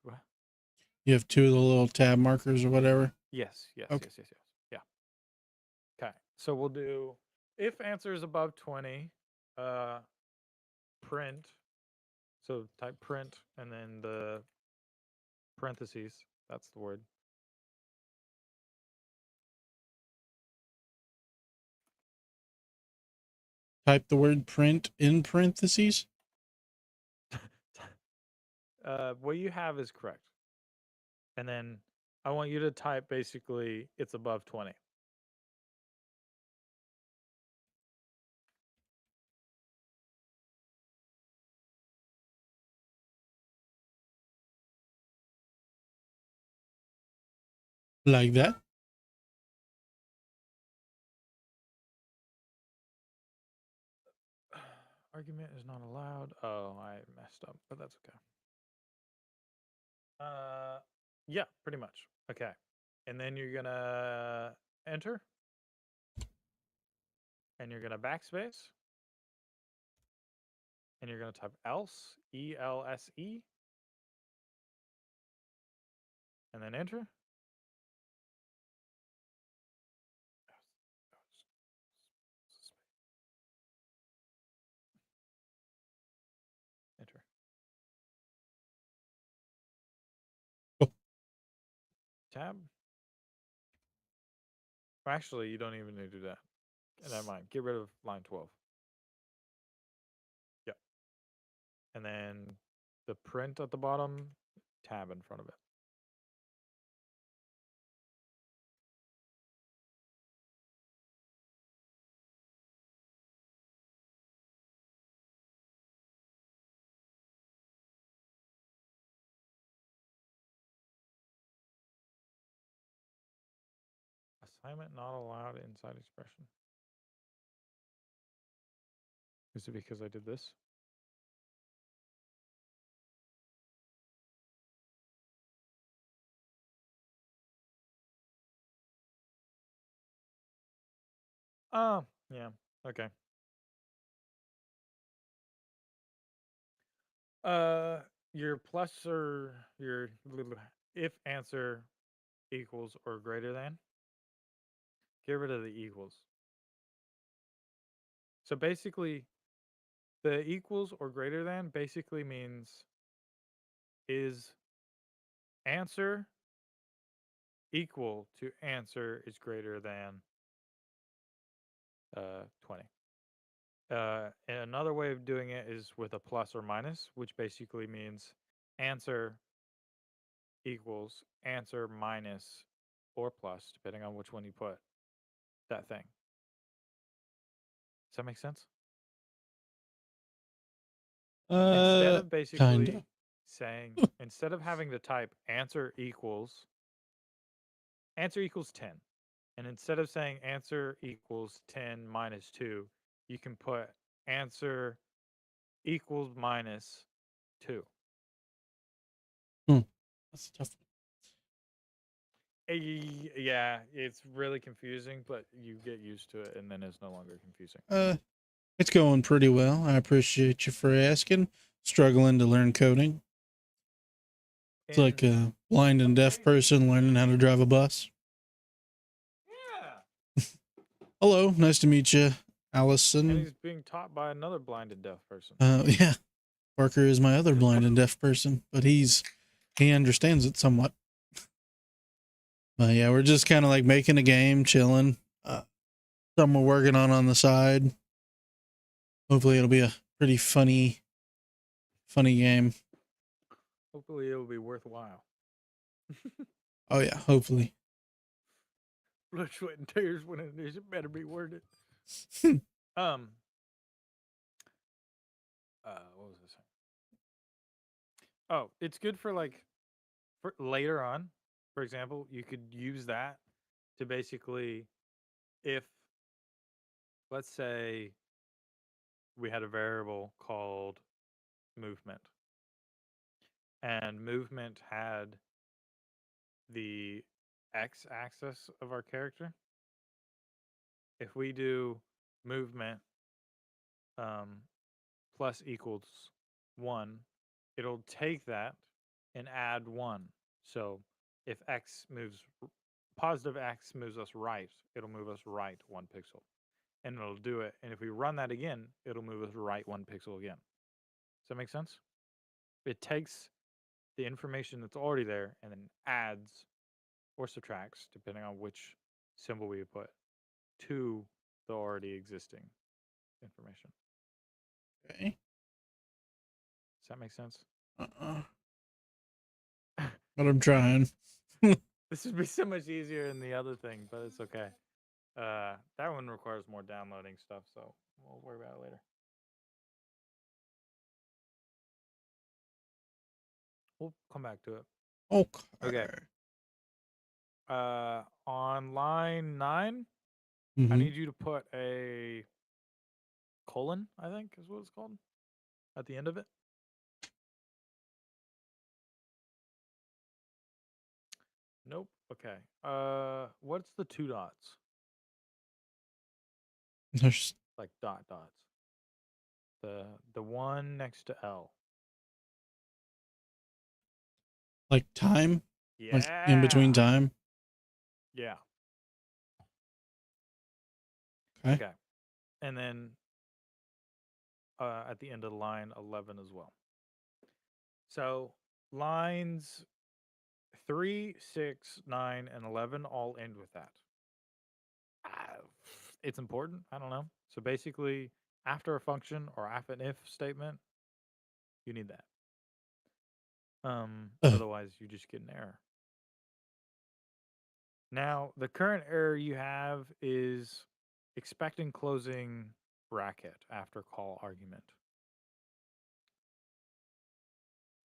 What? You have two of the little tab markers or whatever? Yes, yes, Okay. yes, yes, yes. Yeah. Okay. So we'll do if answer is above 20, print. So type print and then the parentheses. That's the word. Type the word print in parentheses? What you have is correct. And then I want you to type basically it's above 20. Like that? Argument is not allowed. Oh, I messed up, but that's okay. Yeah, pretty much. Okay. And then you're gonna enter. And you're gonna backspace. And you're gonna type else, ELSE. And then enter. Enter. Oh. Tab. Actually, you don't even need to do that. Never mind. Get rid of line 12. Yep. And then the print at the bottom, tab in front of it. Assignment not allowed inside expression. Is it because I did this? Oh, yeah. Okay. Your plus or your if answer equals or greater than, get rid of the equals. So basically, the equals or greater than basically means is answer equal to answer is greater than 20. And another way of doing it is with a plus or minus, which basically means answer equals answer minus or plus, depending on which one you put that thing. Does that make sense? Instead of basically Kinda. saying, instead of having to type answer equals 10, and instead of saying answer equals 10 minus 2, you can put answer equals minus 2. That's tough. Yeah, it's really confusing, but you get used to it, and then it's no longer confusing. It's going pretty well. I appreciate you for asking. Struggling to learn coding. It's like a blind and deaf person learning how to drive a bus. Yeah. Hello, nice to meet you, And Allison. he's being taught by another blind and deaf person. Yeah, Parker is my other blind and deaf person, but he understands it somewhat. But yeah, we're just kind of like making a game, chilling. Something we're working on the side. Hopefully, it'll be a pretty funny game. Hopefully, it'll be worthwhile. Oh yeah, hopefully. blood, sweat, and tears when it is. It better be worded. Um. What was this? Oh, it's good for like for later on. For example, you could use that to basically, if let's say we had a variable called movement, and movement had the x-axis of our character. If we do movement plus equals 1, it'll take that and add 1. So if positive x moves us right, it'll move us right 1 pixel. And it'll do it. And if we run that again, it'll move us right 1 pixel again. Does that make sense? It takes the information that's already there and then adds or subtracts, depending on which symbol we put, to the already existing information. Okay. Does that make sense? But I'm trying. This would be so much easier than the other thing, but it's okay. That one requires more downloading stuff, so we'll worry about it later. We'll come back to it. Okay. On line 9, I Mhm. need you to put a colon, I think is what it's called, at the end of it. Nope. Okay. What's the 2 dots? There's Like dots. The one next to L. like time, like in Yeah. between time. Yeah. Okay. Okay. And then at the end of the line 11 as well. So lines 3, 6, 9, and 11 all end with that. It's important. I don't know. So basically, after a function or after an if statement, you need that. Otherwise, you just get an error. Now, the current error you have is expecting closing bracket after call argument.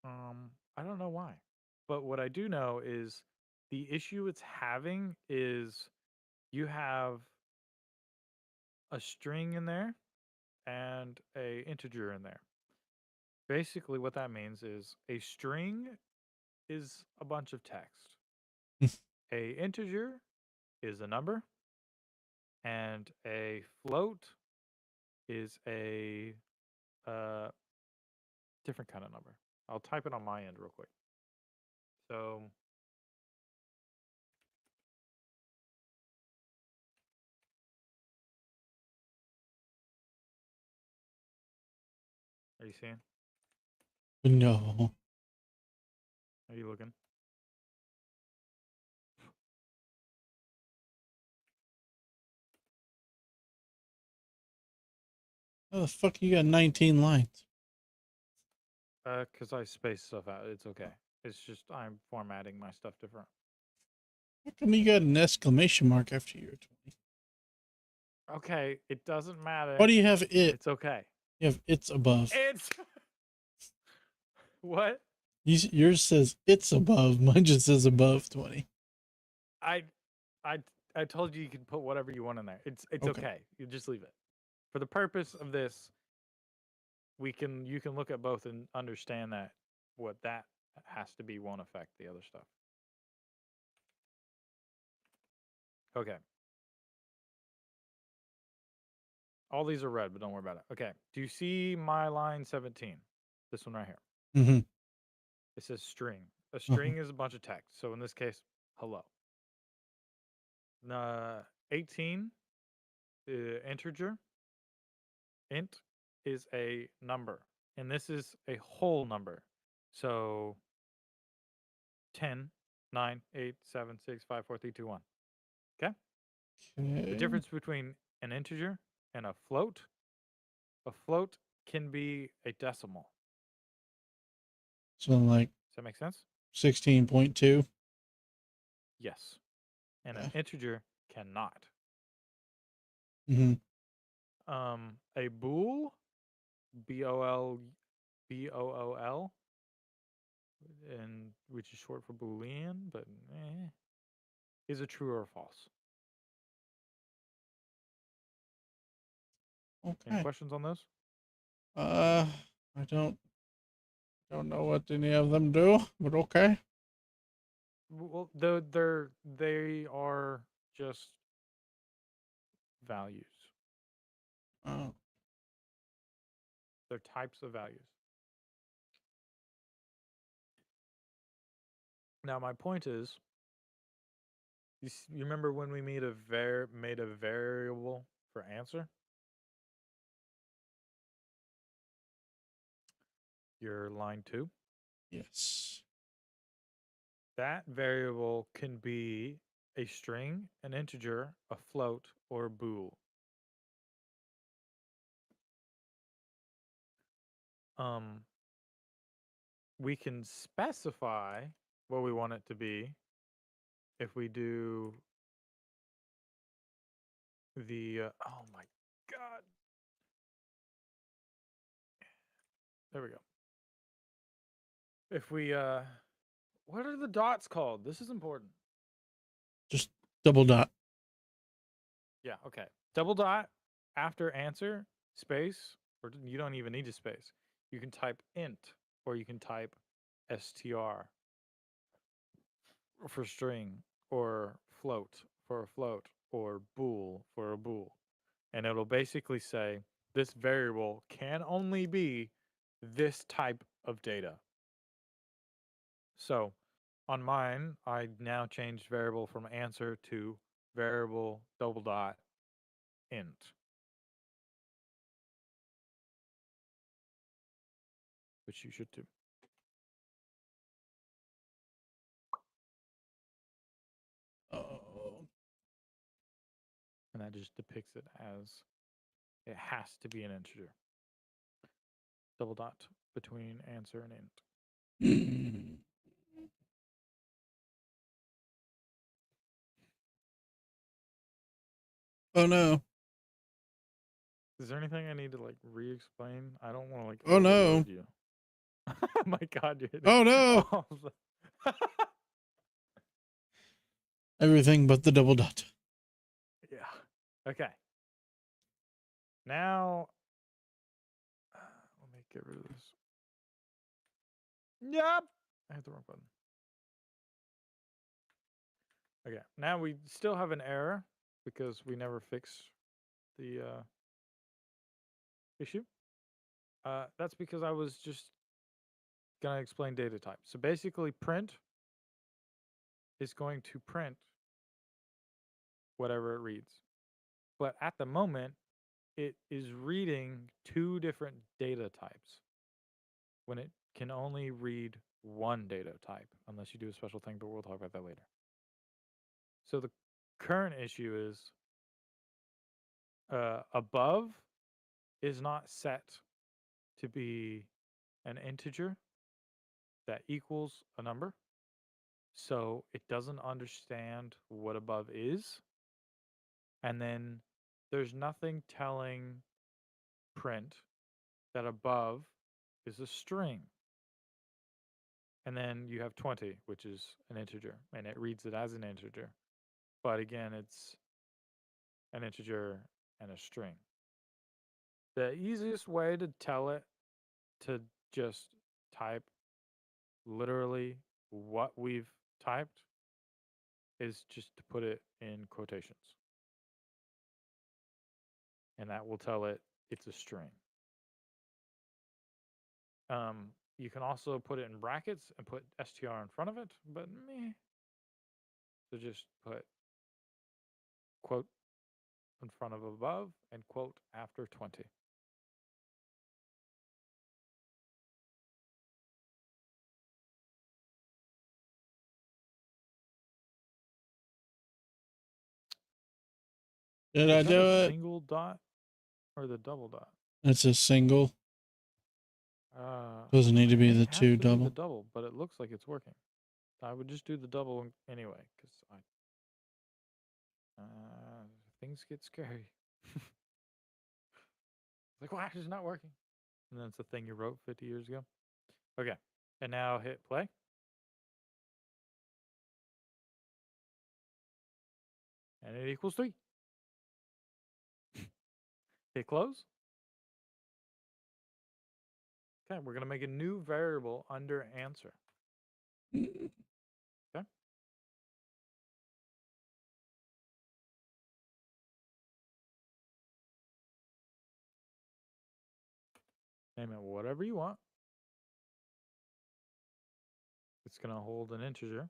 I don't know why. But what I do know is the issue it's having is you have a string in there and a integer in there. Basically what that means is a string is a bunch of text. A integer is a number, and a float is a different kind of number. I'll type it on my end real quick. So are you seeing? No. Are you looking? How the fuck you got 19 lines? Because I space stuff out. It's okay. It's just I'm formatting my stuff different. How come you got an exclamation mark after your 20? Okay, it doesn't matter. Why do you have it? It's okay. You have it's above. It's what? Yours says it's above. Mine just says above 20. I told you could put whatever you want in there. It's okay. You just leave it. For the purpose of this, you can look at both and understand that what that has to be won't affect the other stuff. Okay. All these are red, but don't worry about it. Okay. Do you see my line 17? This one right here. Mm-hmm. It says string. A string is a bunch of text. So in this case, hello. 18, integer. Int is a number. And this is a whole number. So 10, 9, 8, 7, 6, 5, 4, 3, 2, 1. Okay? The difference between an integer and a float can be a decimal. So like Does that make sense? 16.2. Yes. And an integer cannot. Mm-hmm. A bool, bool, and which is short for boolean, but is a true or false. Any Okay. questions on those? I don't know what any of them do, but okay. Well, they are just values. Oh, They're types of values. Now, my point is, you remember when we made made a variable for answer? Your line 2. yes. That variable can be a string, an integer, a float, or a bool. We can specify what we want it to be if we do the oh my god, there we go. If we what are the dots called? This is important. Just double dot. Yeah, okay. Double dot after answer space, or you don't even need a space. You can type int, or you can type str for string, or float for a float, or bool for a bool. And it'll basically say this variable can only be this type of data. So on mine, I now changed variable from answer to variable double dot int, which you should do. Oh. And that just depicts it as it has to be an integer. Double dot between answer and int. Oh no. Is there anything I need to like re-explain? I don't want to like Oh no. overload you. Oh my god, dude. Oh no. Everything but the double dot. Yeah. Okay. Now, let me get rid of this. Yep. I hit the wrong button. Okay. Now we still have an error because we never fixed the issue. That's because I was just going to explain data type. So basically, print is going to print whatever it reads. But at the moment, it is reading two different data types when it can only read one data type, unless you do a special thing, but we'll talk about that later. So the current issue is above is not set to be an integer that equals a number. So it doesn't understand what above is. And then there's nothing telling print that above is a string. And then you have 20, which is an integer, and it reads it as an integer. But again, it's an integer and a string. The easiest way to tell it to just type literally what we've typed is just to put it in quotations. And that will tell it it's a string. You can also put it in brackets and put str in front of it, but meh. So just put quote in front of above and quote after 20. Did Is I that do a it? single dot or the double dot? It's a single. Doesn't need to I be think the it has two to be the double. double, but it looks like it's working. I would just do the double anyway, because Things get scary. Like, why is it not working? And then it's a thing you wrote 50 years ago. Okay. And now hit play. And it equals 3. Hit close. Okay, we're going to make a new variable under answer. Okay. Name it whatever you want. It's going to hold an integer.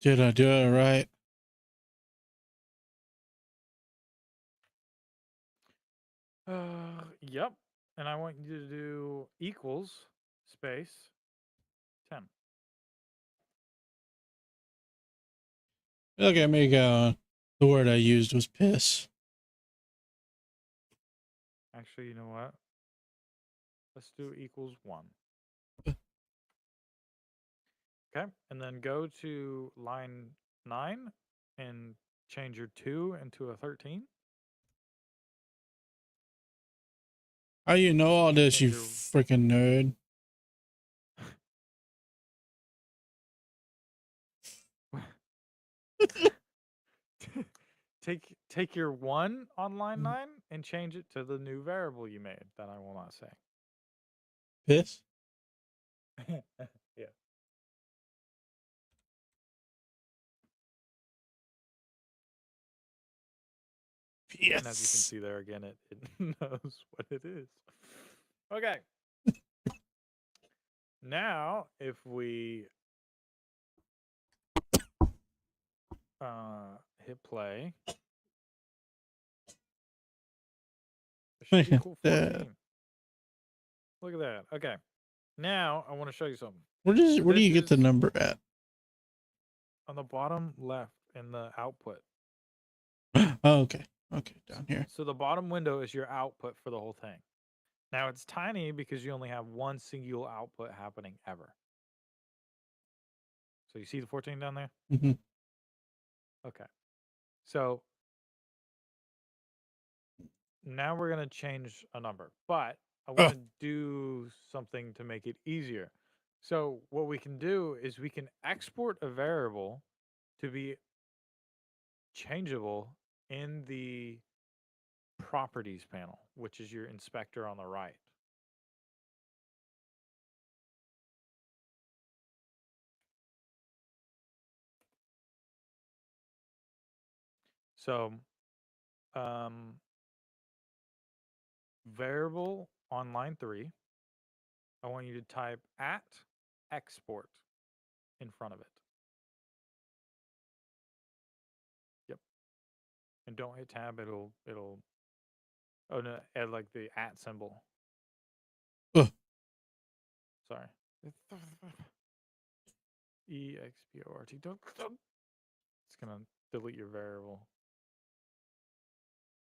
Did I do it right? Yep. And I want you to do equals space 10. Okay, make the word I used was piss. Actually, you know what? Let's do equals 1. Okay. And then go to line 9 and change your 2 into a 13. How you know all this, Change you your freaking nerd? take your 1 on line 9 and change it to the new variable you made that I will not say. Piss? Yeah. Yes. And as you can see there again, it knows what it is. Okay. Now, if we hit play, it should equal 14. Look at that. Okay. Now, I want to show you something. Where do you get the number at? On the bottom left in the output. Oh, okay. Okay, down here. So the bottom window is your output for the whole thing. Now it's tiny because you only have one single output happening ever. So you see the 14 down there? Mm-hmm. Okay. So now we're going to change a number, but I want to do something to make it easier. So what we can do is we can export a variable to be changeable in the properties panel, which is your inspector on the right. So variable on line 3, I want you to type at export in front of it. Yep. And don't hit tab, it'll oh no, add like the at symbol. Sorry. EXPORT. It's gonna delete your variable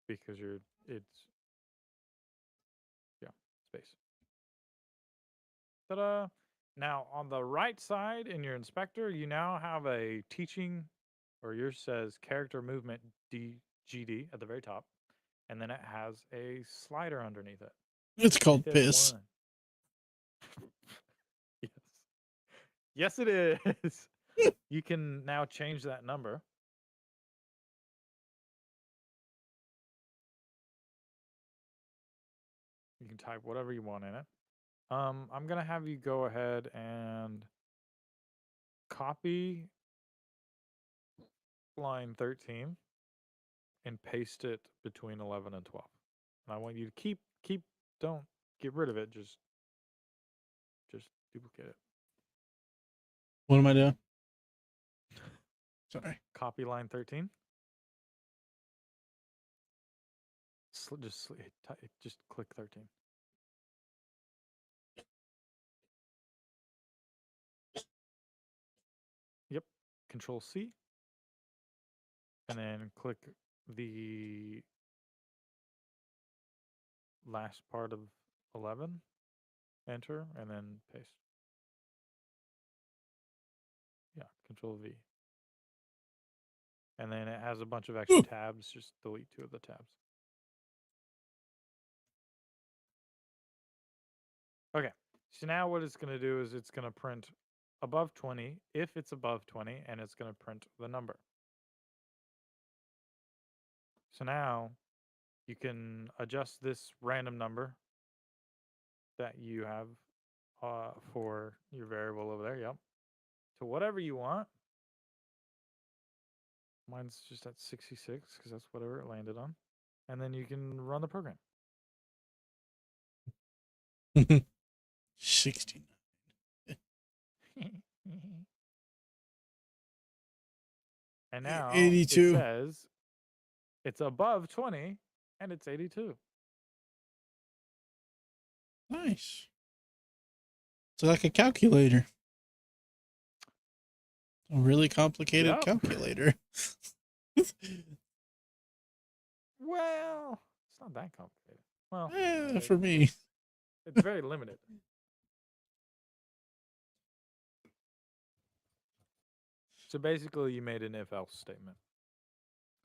because it's space. Ta-da! Now on the right side in your inspector, you now have a teaching, or yours says character movement GD at the very top, and then it has a slider underneath it. It's called piss. Yes. Yes, it is. You can now change that number. You can type whatever you want in it. I'm going to have you go ahead and copy line 13 and paste it between 11 and 12. And I want you to keep, don't get rid of it. Just duplicate it. What am I doing? Sorry. Copy line 13. just click 13. Yep. Control C. And then click the last part of 11. Enter, and then paste. Yeah, Control V. And then it has a bunch of extra tabs. Just delete 2 of the tabs. Okay. So now what it's going to do is it's going to print above 20 if it's above 20, and it's going to print the number. So now you can adjust this random number that you have for your variable over there. Yep. To whatever you want. Mine's just at 66 because that's whatever it landed on. And then you can run the program. 69. And now 82. it says it's above 20 and it's 82. Nice. It's like a calculator. A really complicated calculator. Well, it's not that complicated. Well, for me. It's very limited. So basically, you made an if-else statement.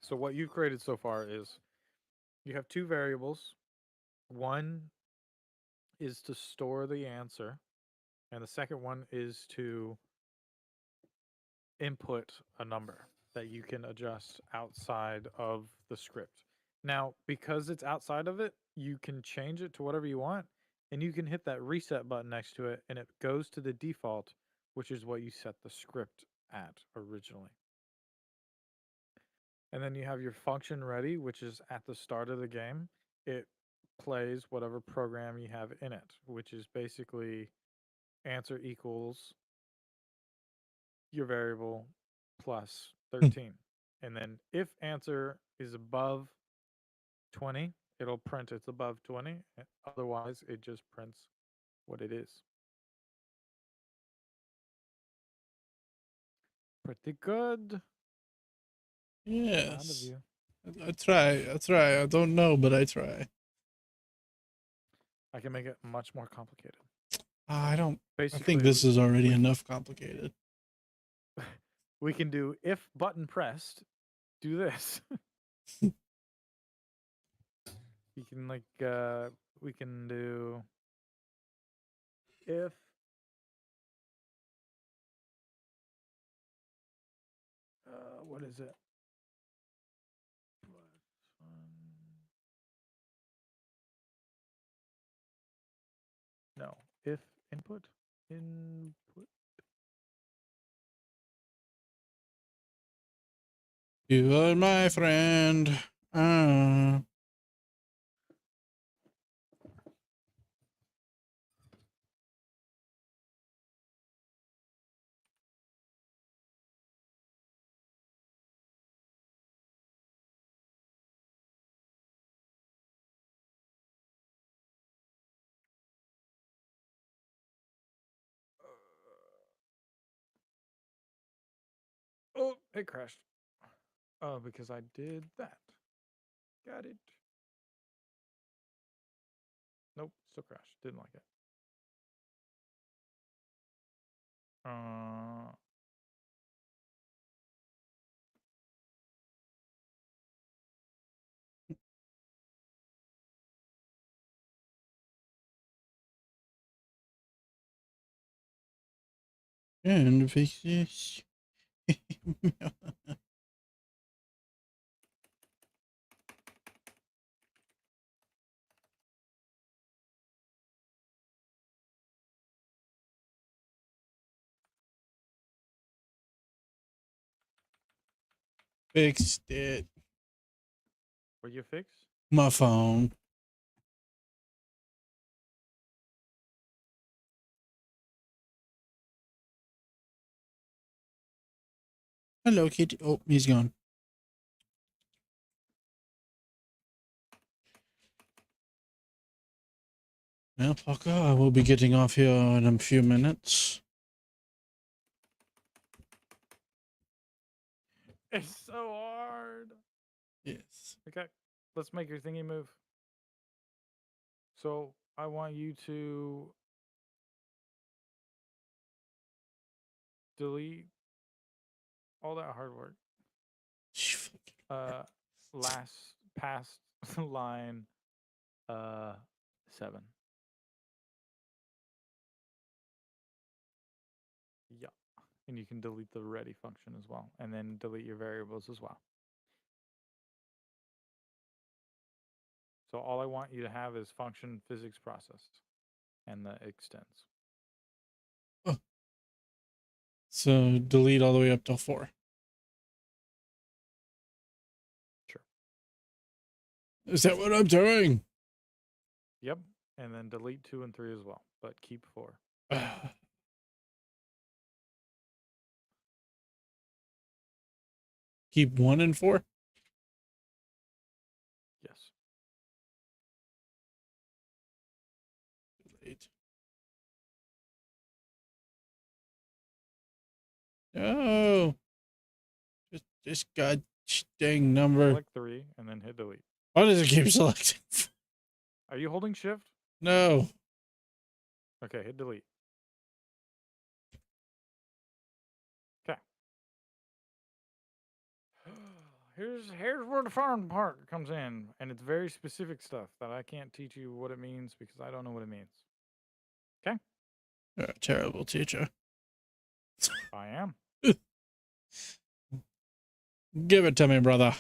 So what you've created so far is you have 2 variables. One is to store the answer, and the second one is to input a number that you can adjust outside of the script. Now, because it's outside of it, you can change it to whatever you want, and you can hit that reset button next to it, and it goes to the default, which is what you set the script at originally. And then you have your function ready, which is at the start of the game. It plays whatever program you have in it, which is basically answer equals your variable plus 13. And then if answer is above 20, it'll print it's above 20. Otherwise, it just prints what it is. Pretty good. Yes. I try. I don't know, but I try. I can make it much more complicated. I don't. Basically, I think this is already enough complicated. We can do if button pressed, do this. You can we can do if what is it? No, if input. You are my friend. Oh, it crashed. Oh, because I did that. Got it. Nope, still crashed. Didn't like it. And fix this. Fixed it. What you fix? My phone. Hello, kitty. Oh, he's gone. Well, Parker, I will be getting off here in a few minutes. It's so hard. Yes. Okay, let's make your thingy move. So I want you to delete all that hard work. Last past line 7. Yeah. And you can delete the ready function as well. And then delete your variables as well. So all I want you to have is function physics process and the extends. Oh. So delete all the way up till 4. Sure. Is that what I'm doing? Yep. And then delete 2 and 3 as well, but keep 4. Keep 1 and 4? Yes. Delete. No. Just god dang number. Select 3 and then hit delete. Why does it keep selecting? Are you holding shift? No. Okay, hit delete. Okay. Here's where the fun part comes in, and it's very specific stuff that I can't teach you what it means because I don't know what it means. Okay? You're a terrible teacher. I am. Give it to me, brother.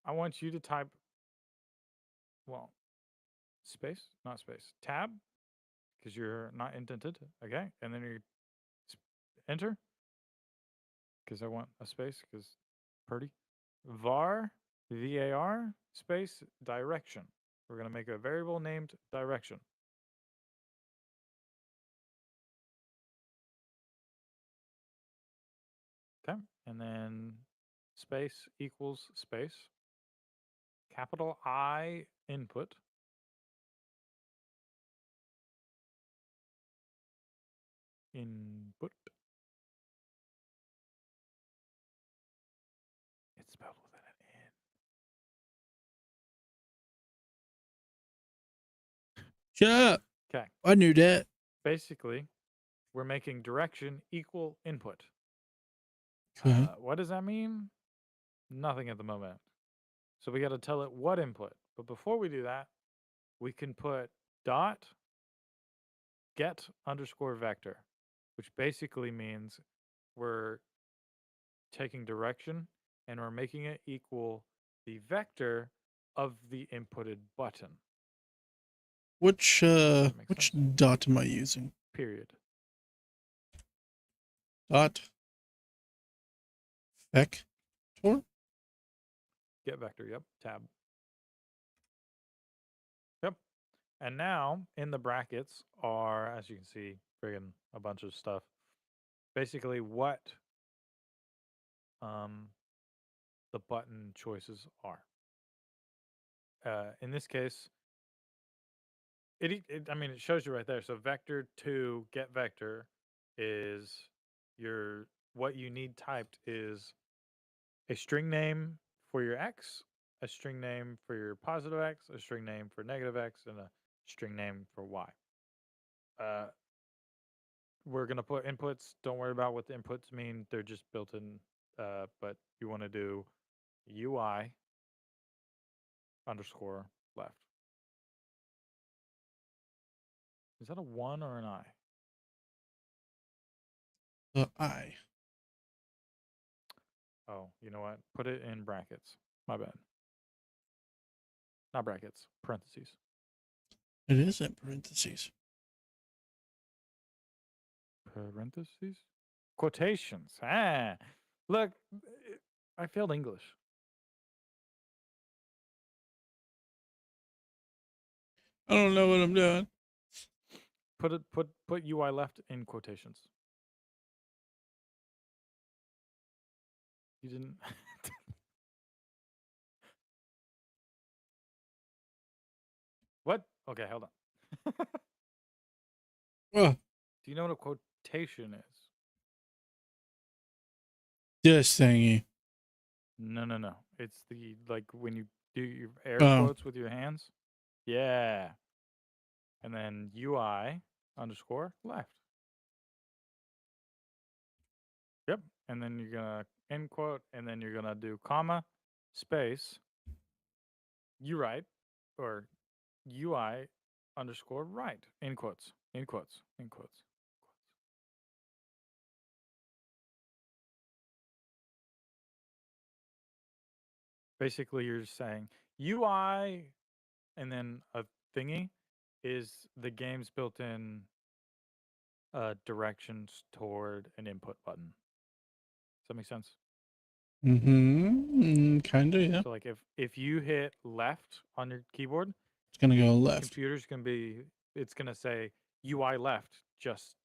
I want you to type, well, space, not space, tab, because you're not indented. Okay? And then you enter, because I want a space, because pretty. var, var, space, direction. We're going to make a variable named direction. Okay, and then space equals space. Capital I input. Input. It's spelled with an N. Shut up. Okay. I knew that. Basically, we're making direction equal input. Okay. What does that mean? Nothing at the moment. So we got to tell it what input. But before we do that, we can put dot get underscore vector, which basically means we're taking direction and we're making it equal the vector of the inputted button. Which sense? dot am I using? Period. Dot vector? Get vector, yep. Tab. Yep. And now in the brackets are, as you can see, friggin' a bunch of stuff. Basically what the button choices are. In this case, I mean, it shows you right there. So vector to get vector is what you need typed is a string name for your x, a string name for your positive x, a string name for negative x, and a string name for y. We're going to put inputs. Don't worry about what the inputs mean. They're just built in. But you want to do UI underscore left. Is that a 1 or an I? I. Oh, you know what? Put it in brackets. My bad. Not brackets, parentheses. It is in parentheses. Parentheses? Quotations. Ah, look, I failed English. I don't know what I'm doing. Put UI left in quotations. You didn't. What? Okay, hold on. Oh, Do you know what a quotation is? this thingy. No, no, no. It's the like when you do your air Oh, quotes with your hands. Yeah. And then UI underscore left. Yep. And then you're gonna end quote, and then you're gonna do comma, space, you right, or UI underscore right. In quotes. In quotes. In quotes. Basically, you're just saying UI and then a thingy is the game's built-in directions toward an input button. Does that make sense? kind of, yeah. So like if you hit left on your keyboard, It's gonna the go left. computer's gonna be it's gonna say UI left just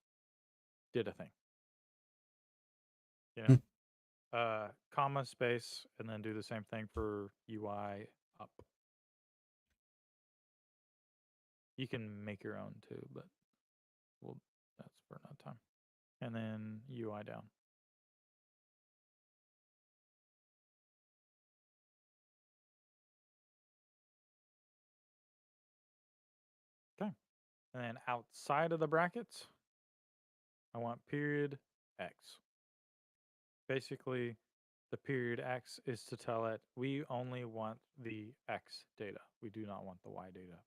did a thing. You know? Comma space and then do the same thing for UI up. You can make your own too, but well that's for another time. And then UI down. Okay. And then outside of the brackets, I want period X. Basically, the period X is to tell it we only want the X data. We do not want the Y data.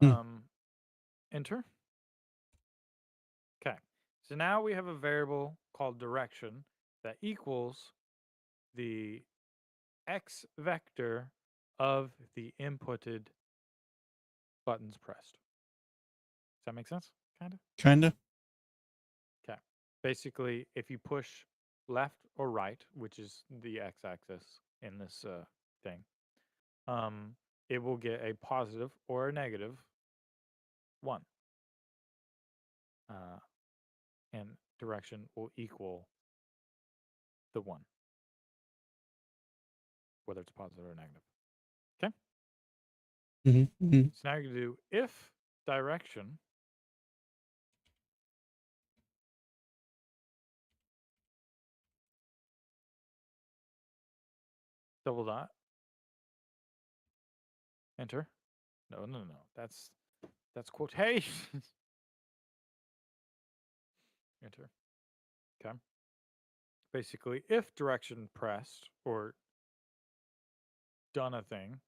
Hmm. Enter. Okay. So now we have a variable called direction that equals the X vector of the inputted buttons pressed. Does that make sense? Kind of? Kinda. Okay. Basically, if you push left or right, which is the x-axis in this thing, it will get a positive or a negative 1. And direction will equal the 1, whether it's positive or negative. Okay? So now you're going to do if direction double dot, enter. No, no, no. That's quotations. Enter. Okay. Basically, if direction pressed or done a thing,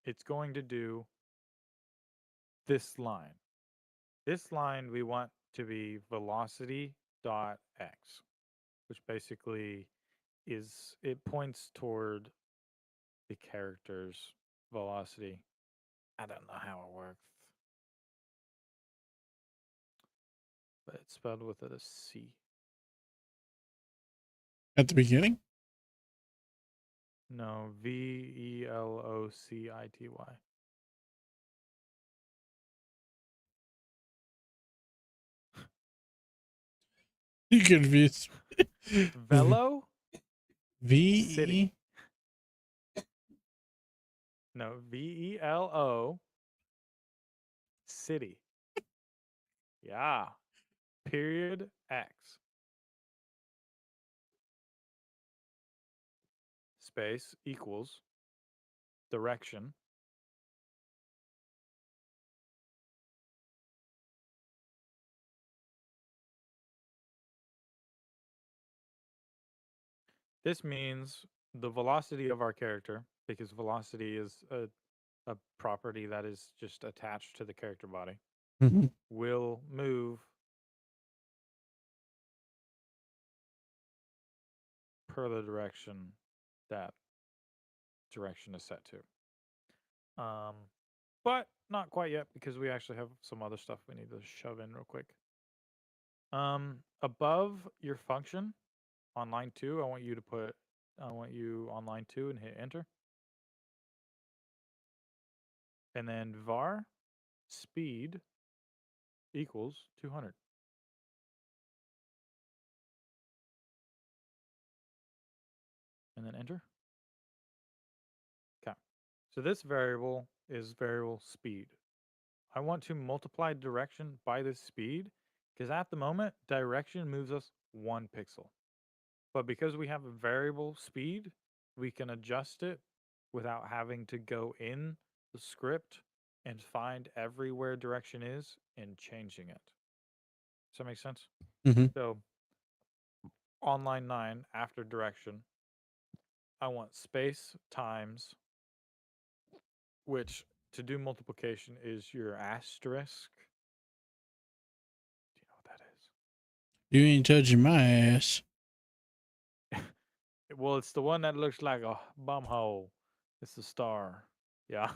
it's going to do this line. This line we want to be velocity dot x, which basically is it points toward the character's velocity. I don't know how it works, but it's spelled with a C. At the beginning? No, Velocity. You confused me. Velo V-E? City. No, Velo City. Yeah. Period X. Space equals direction. This means the velocity of our character, because velocity is a property that is just attached to the character body, will move per the direction that direction is set to. But not quite yet because we actually have some other stuff we need to shove in real quick. Above your function on line 2, I want you on line 2 and hit enter. And then var speed equals 200. And then enter. Okay. So this variable is variable speed. I want to multiply direction by this speed because at the moment, direction moves us 1 pixel. But because we have a variable speed, we can adjust it without having to go in the script and find everywhere direction is and changing it. Does that make sense? Mm-hmm. So on line 9, after direction, I want space times, which to do multiplication is your asterisk. Do you know what that is? You ain't touching my ass. Well, it's the one that looks like a bum hole. It's the star. Yeah.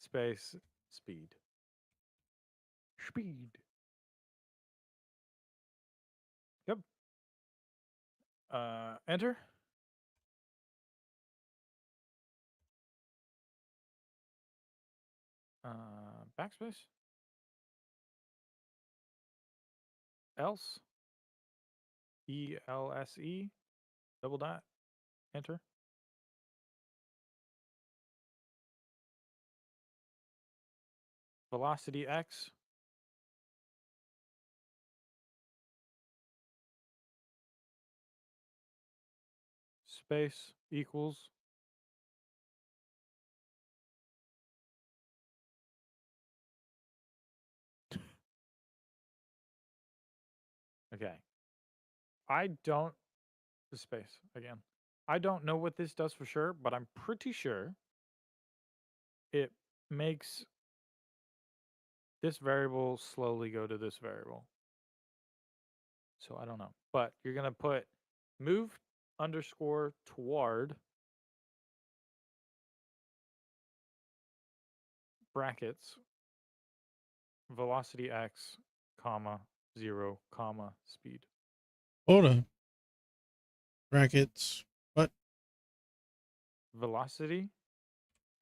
Space, speed. Speed. Yep. Enter. Backspace. Else. ELSE. Double dot. Enter. Velocity X. Space equals. Okay. I don't. The space again. I don't know what this does for sure, but I'm pretty sure it makes this variable slowly go to this variable. So I don't know. But you're going to put move underscore toward brackets velocity x comma 0 comma speed. Hold on. Brackets. What? Velocity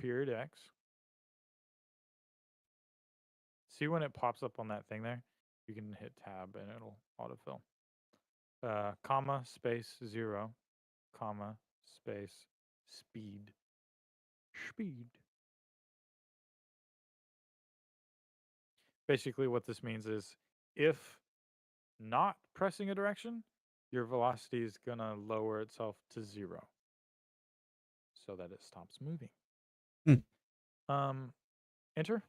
period x. See when it pops up on that thing there? You can hit tab and it'll autofill. Comma space 0 comma space speed. Speed. Basically what this means is if not pressing a direction, your velocity is going to lower itself to 0 so that it stops moving. Enter.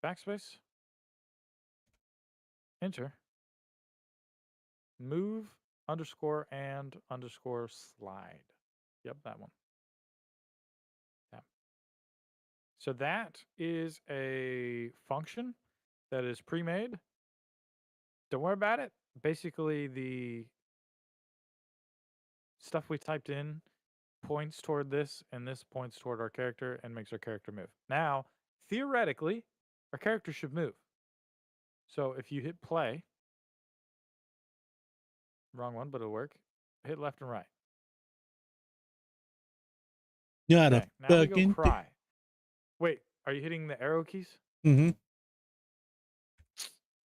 Backspace. Enter. Move underscore and underscore slide. Yep, that one. Yeah. So that is a function that is pre-made. Don't worry about it. Basically, the stuff we typed in points toward this, and this points toward our character and makes our character move. Now, theoretically, our character should move. So if you hit play, wrong one, but it'll work. Hit left and right. Gotta Okay, now we go fucking. cry. Wait, are you hitting the arrow keys? Mm-hmm.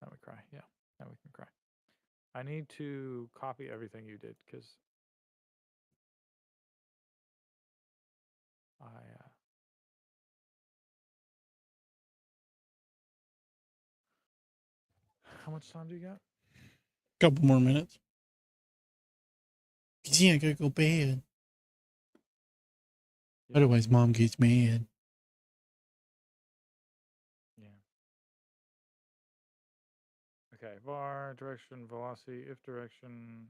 Now we cry. Yeah, now we can cry. I need to copy everything you did because I. How much time do you got? Couple more minutes. Yeah, I gotta go bed. Yeah. Otherwise, mom gets mad. Yeah. Okay, var, direction, velocity, if direction.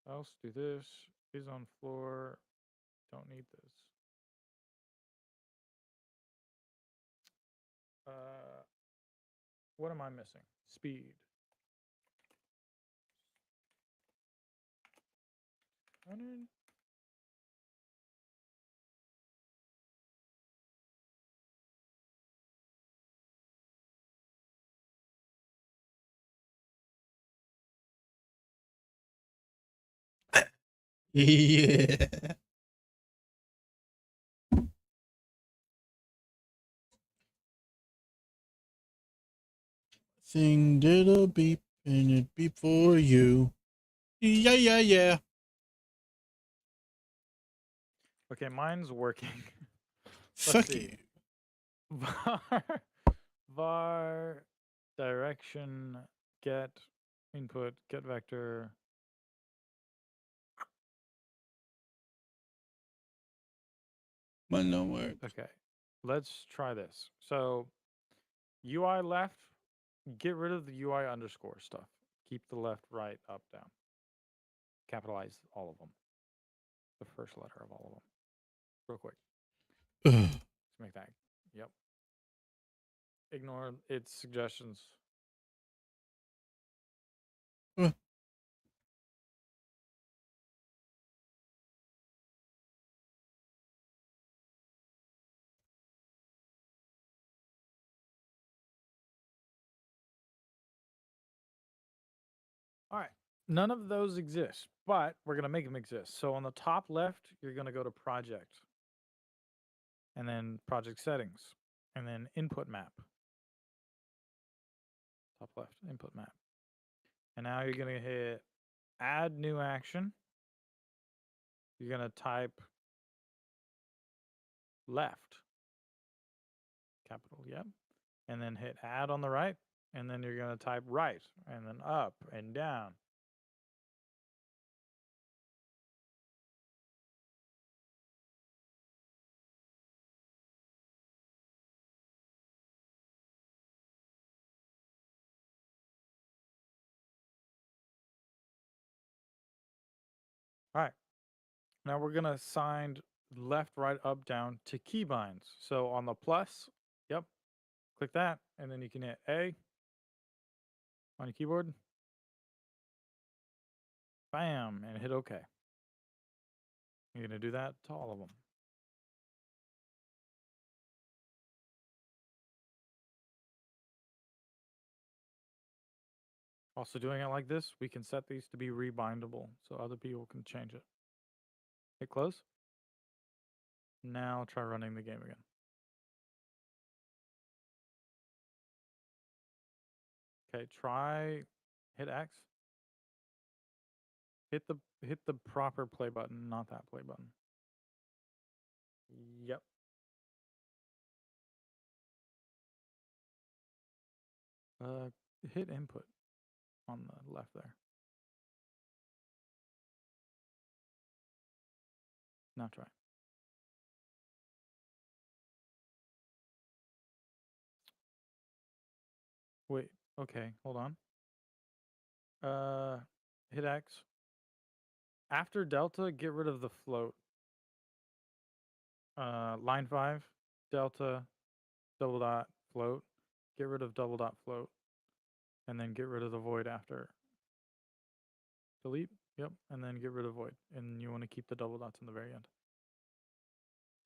Else do this. Is on floor. Don't need this. What am I missing? Speed. 100. Yeah. Thing did a beep and it beep for you. Yeah, yeah, yeah. Okay, mine's working. Let's Fuck see. you. var var direction get input get vector. Mine don't work. Okay, let's try this. So UI left, get rid of the UI underscore stuff. Keep the left, right, up, down. Capitalize all of them. The first letter of all of them. Real quick. Ugh. Let's make that. Yep. Ignore its suggestions. Uh, All right. None of those exist, but we're going to make them exist. So on the top left, you're going to go to project and then project settings and then input map. Top left, input map. And now you're going to hit add new action. You're going to type left, capital, yep. And then hit add on the right. And then you're going to type right and then up and down. All right. Now we're going to assign left, right, up, down to keybinds. So on the plus, yep, click that. And then you can hit A on your keyboard. Bam, and hit OK. You're going to do that to all of them. Also doing it like this, we can set these to be rebindable so other people can change it. Hit close. Now try running the game again. Okay, try hit X. Hit the proper play button, not that play button. Yep. Hit input on the left there. Now try. Wait, okay, hold on. Hit X. After delta, get rid of the float. Line 5, delta, double dot, float. Get rid of double dot float. And then get rid of the void after. Delete, yep, and then get rid of void. And you want to keep the double dots in the very end.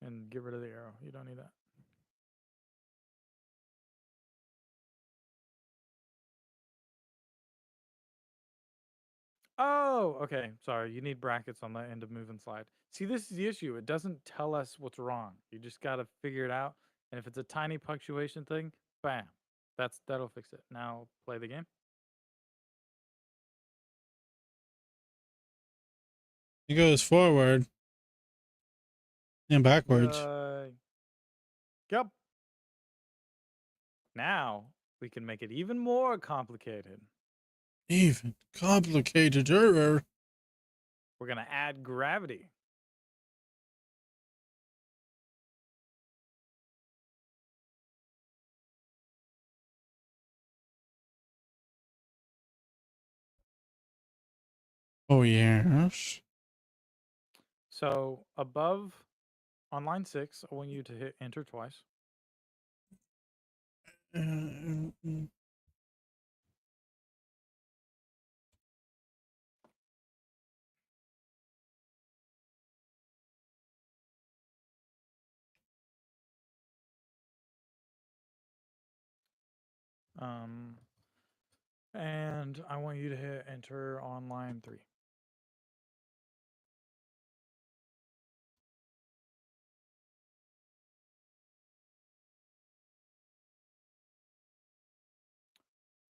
And get rid of the arrow. You don't need that. Oh, okay. Sorry. You need brackets on the end of move and slide. See, this is the issue. It doesn't tell us what's wrong. You just got to figure it out. And if it's a tiny punctuation thing, bam. That'll fix it. Now play the game. it goes forward and backwards. Yep. Now we can make it even more complicated. Even complicated. We're going to add gravity. Oh, yes. So above on line 6, I want you to hit enter twice. And I want you to hit enter on line 3.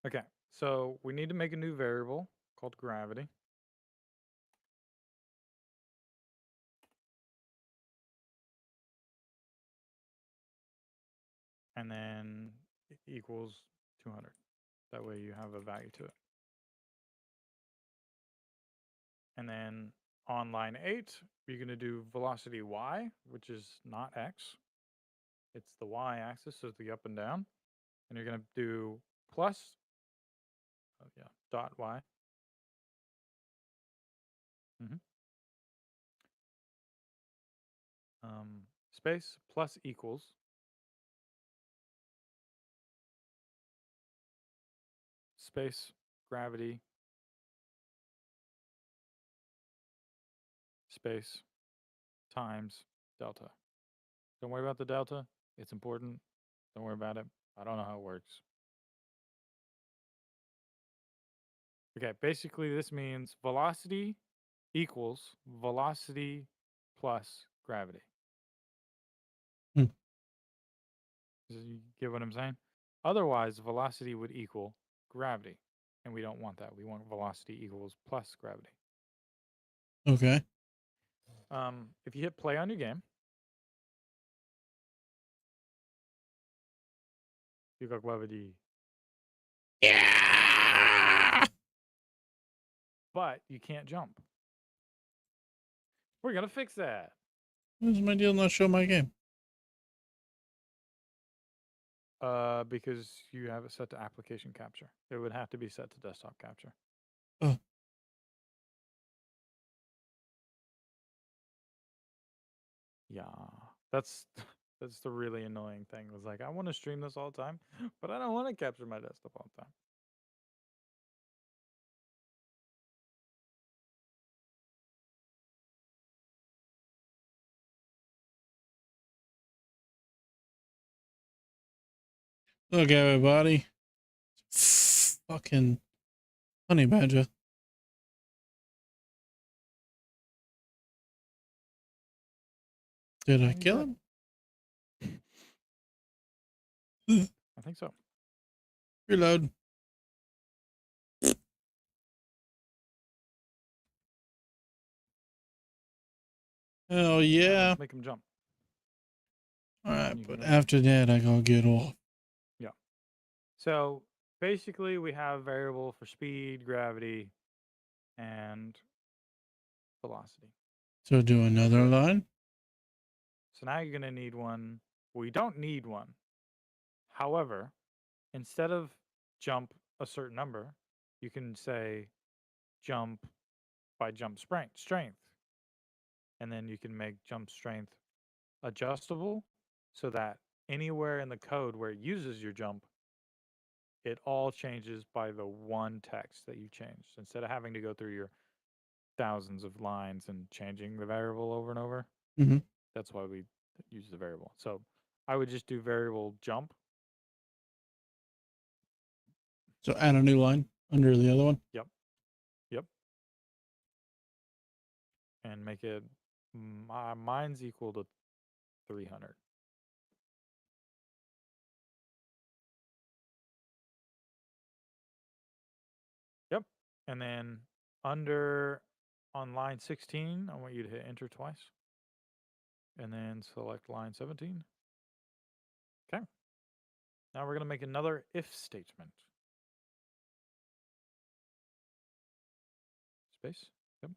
Okay, so we need to make a new variable called gravity. and then equals 200. That way you have a value to it. And then on line 8, you're going to do velocity y, which is not x. It's the y-axis, so the up and down. And you're going to do plus, dot y. Space plus equals space gravity space times delta. Don't worry about the delta. It's important. Don't worry about it. I don't know how it works. Okay, basically this means velocity equals velocity plus gravity. Hmm. You get what I'm saying? Otherwise, velocity would equal gravity. And we don't want that. We want velocity equals plus gravity. Okay. If you hit play on your game, you got gravity. Yeah. But you can't jump. We're going to fix that. What's my deal not show my game? Because you have it set to application capture. It would have to be set to desktop capture. Oh. Yeah. That's the really annoying thing. It was like, I want to stream this all the time, but I don't want to capture my desktop all the time. Look, everybody. Fucking honey badger. Did I kill him? I think so. Reload. Hell yeah. Let's make him jump. Alright, but after that, I gotta get off. Yeah. So basically, we have variable for speed, gravity, and velocity. So do another line? So now you're going to need one. Well, you don't need one. However, instead of jump a certain number, you can say jump by jump strength. And then you can make jump strength adjustable so that anywhere in the code where it uses your jump, it all changes by the one text that you changed. Instead of having to go through your thousands of lines and changing the variable over and over. Mm-hmm. That's why we use the variable. So I would just do variable jump. So add a new line under the other one? Yep. And make it, mine's equal to 300. Yep. And then on line 16, I want you to hit enter twice. And then select line 17. Okay. Now we're going to make another if statement. Space. Yep.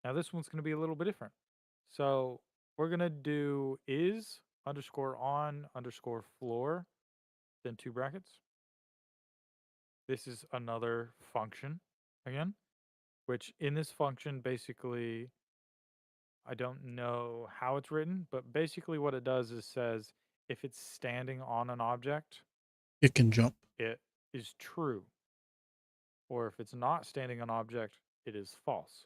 Now this one's going to be a little bit different. So we're going to do is underscore on underscore floor, then 2 brackets. This is another function again, which in this function, basically, I don't know how it's written, but basically what it does is says if it's standing on an object, it can jump. It is true. Or if it's not standing on object, it is false.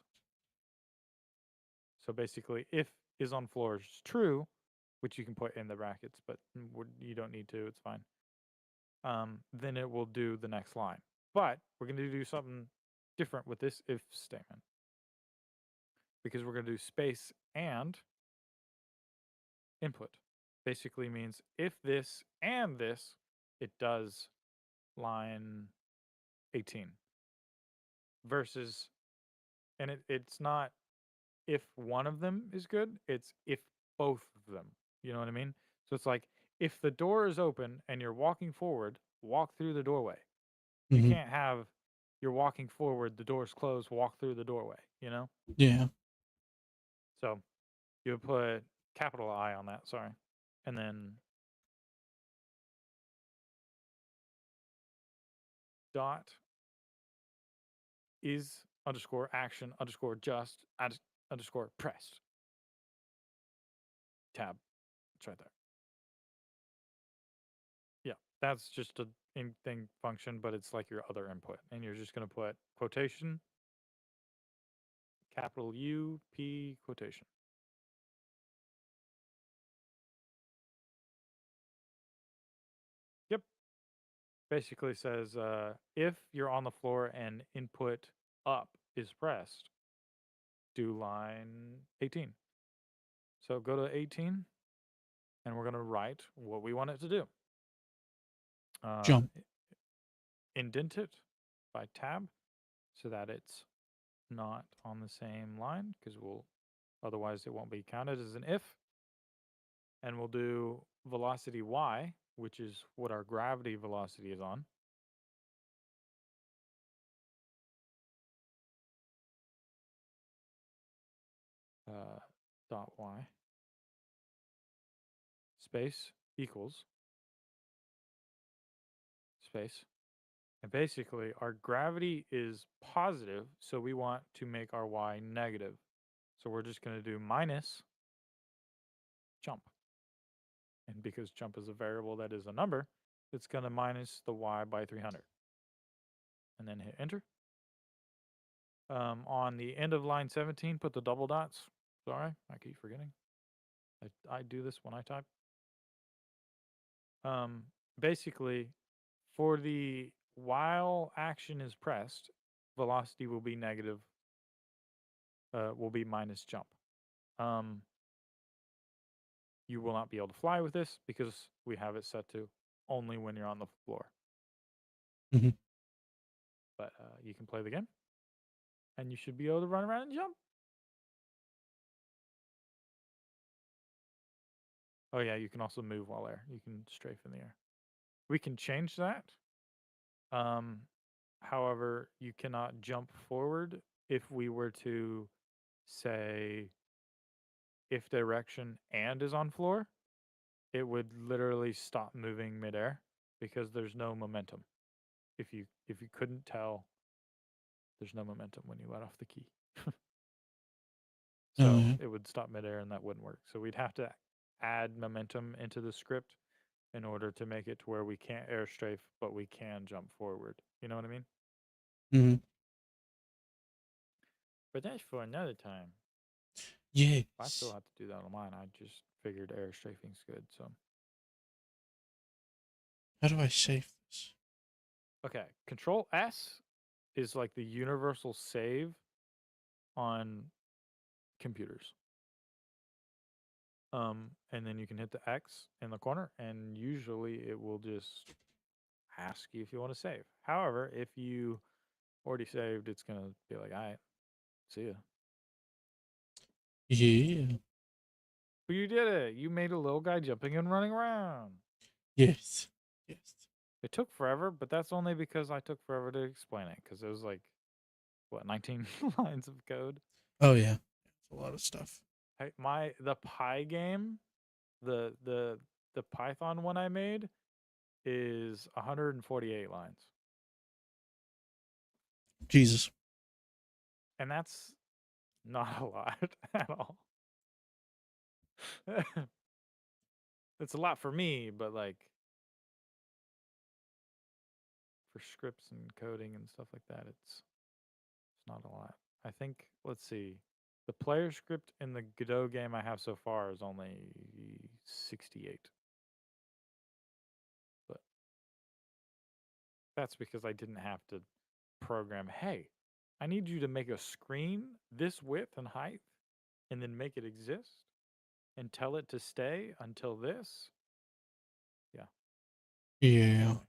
So basically, if is on floor is true, which you can put in the brackets, but you don't need to, it's fine. Then it will do the next line. But we're going to do something different with this if statement. Because we're going to do space and input. Basically means if this and this, it does line 18. Versus, and it's not if one of them is good, it's if both of them. You know what I mean? So it's like if the door is open and you're walking forward, walk through the doorway. You Hmm. can't have you're walking forward, the door's closed, walk through the doorway, you know? Yeah. So you would put capital I on that, sorry. And then dot is underscore action underscore just underscore pressed. Tab. It's right there. Yeah, that's just a in thing function, but it's like your other input. And you're just going to put quotation, capital U, P, quotation. Yep. Basically says if you're on the floor and input up is pressed, do line 18. So go to 18 and we're going to write what we want it to do. Jump. Indent it by tab so that it's not on the same line because otherwise it won't be counted as an if. And we'll do velocity y, which is what our gravity velocity is on. Dot y space equals space. And basically, our gravity is positive, so we want to make our y negative. So we're just going to do minus jump. And because jump is a variable that is a number, it's going to minus the y by 300. And then hit enter. On the end of line 17, put the double dots. Sorry, I keep forgetting. I do this when I type. Basically, for the while action is pressed, velocity will be negative, will be minus jump. You will not be able to fly with this because we have it set to only when you're on the floor. Hmm. But you can play the game, and you should be able to run around and jump. Oh yeah, you can also move while there. You can strafe in the air. We can change that. However, you cannot jump forward if we were to say if direction and is on floor, it would literally stop moving midair because there's no momentum. If you couldn't tell, there's no momentum when you let off the key. Oh, So yeah. it would stop midair and that wouldn't work. So we'd have to add momentum into the script in order to make it to where we can't air strafe, but we can jump forward. You know what I mean? Hmm. But that's for another time. I still Yes. have to do that on mine. I just figured air strafing's good. So How do I save this? okay, Control S is like the universal save on computers. And then you can hit the X in the corner, and usually it will just ask you if you want to save. However, if you already saved, it's gonna be like, all right, see ya. Yeah. But you did it. You made a little guy jumping and running around. Yes. Yes. It took forever, but that's only because I took forever to explain it because it was like what 19 lines of code. Oh yeah. It's a lot of stuff. The Pi game, the Python one I made is 148 lines, Jesus. and that's not a lot at all. It's a lot for me, but like for scripts and coding and stuff like that, it's not a lot. I think let's see. The player script in the Godot game I have so far is only 68. But that's because I didn't have to program, hey, I need you to make a screen this width and height and then make it exist and tell it to stay until this. Yeah. Yeah. Anyway.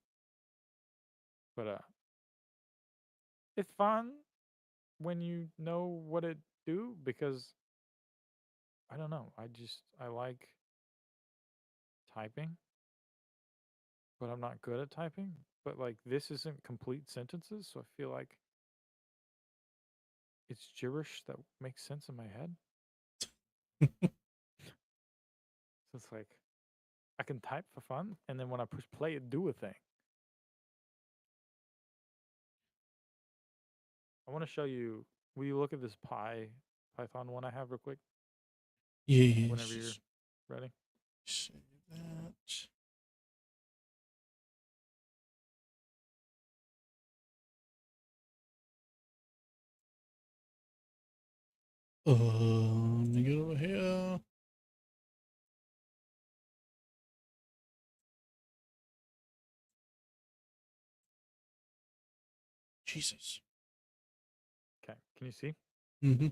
But it's fun when you know what it do because I don't know. I like typing but I'm not good at typing. But like this isn't complete sentences, so I feel like it's gibberish that makes sense in my head. So it's like I can type for fun, and then when I push play, it do a thing. I want to show you. Will you look at this Python one I have real quick? Whenever you're Yes. ready. Save that. Let me get over here. Jesus. Okay, can you see? Mm-hmm.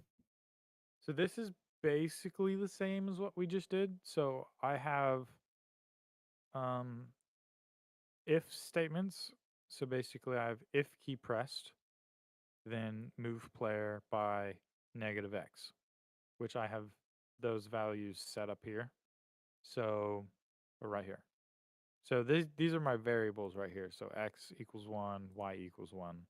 So this is basically the same as what we just did. So I have um if statements. So basically I have if key pressed, then move player by -x, which I have those values set up here. So or right here. So these are my variables right here. So x equals 1, y equals 1.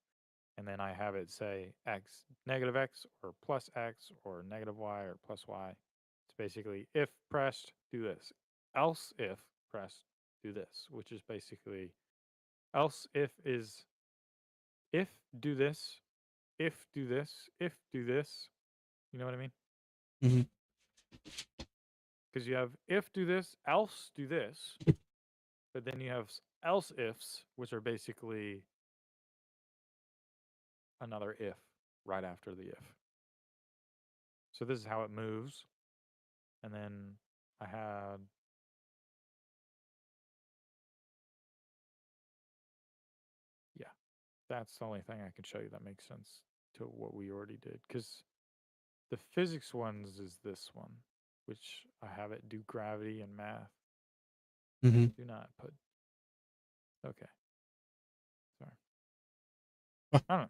And then I have it say x, -x, or +x, or -y, or +y. It's basically if pressed, do this. Else if pressed, do this, which is basically else if is if do this, if do this, if do this. You know what I mean? Mm-hmm. Because you have if do this, else do this, but then you have else ifs, which are basically another if right after the if. So this is how it moves. And then I had yeah, that's the only thing I can show you that makes sense to what we already did. Because the physics ones is this one, which I have it do gravity and math. Mm-hmm. Do not put. Okay. Sorry. Ah. I don't know.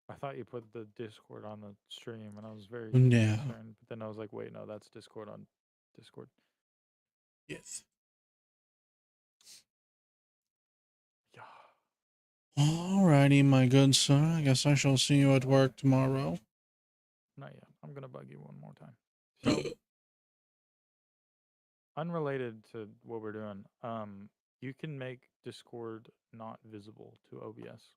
I thought you put the Discord on the stream, and I was very No. concerned. But then I was like, wait, no, that's Discord on Discord. Yes. Yeah. Alrighty, my good sir. I guess I shall see you at work tomorrow. Not yet. I'm gonna bug you one more time. So unrelated to what we're doing, you can make Discord not visible to OBS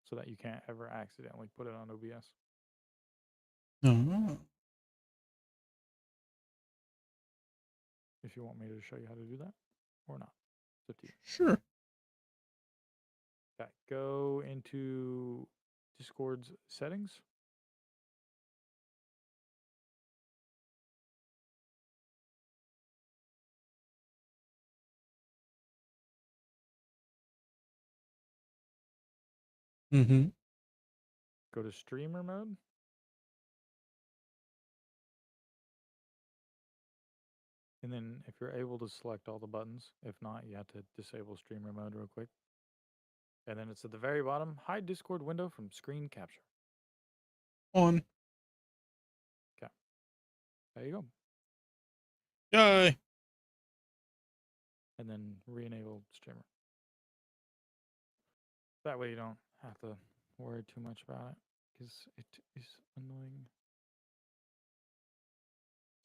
so that you can't ever accidentally put it on OBS. Oh. If you want me to show you how to do that or not, it's up to you. Sure. Okay, go into Discord's settings. Mm-hmm. Go to streamer mode. And then if you're able to select all the buttons, if not, you have to disable streamer mode real quick. And then it's at the very bottom, hide Discord window from screen capture. On. Okay. There you go. Yay. And then re-enable streamer. That way you don't have to worry too much about it because it is annoying.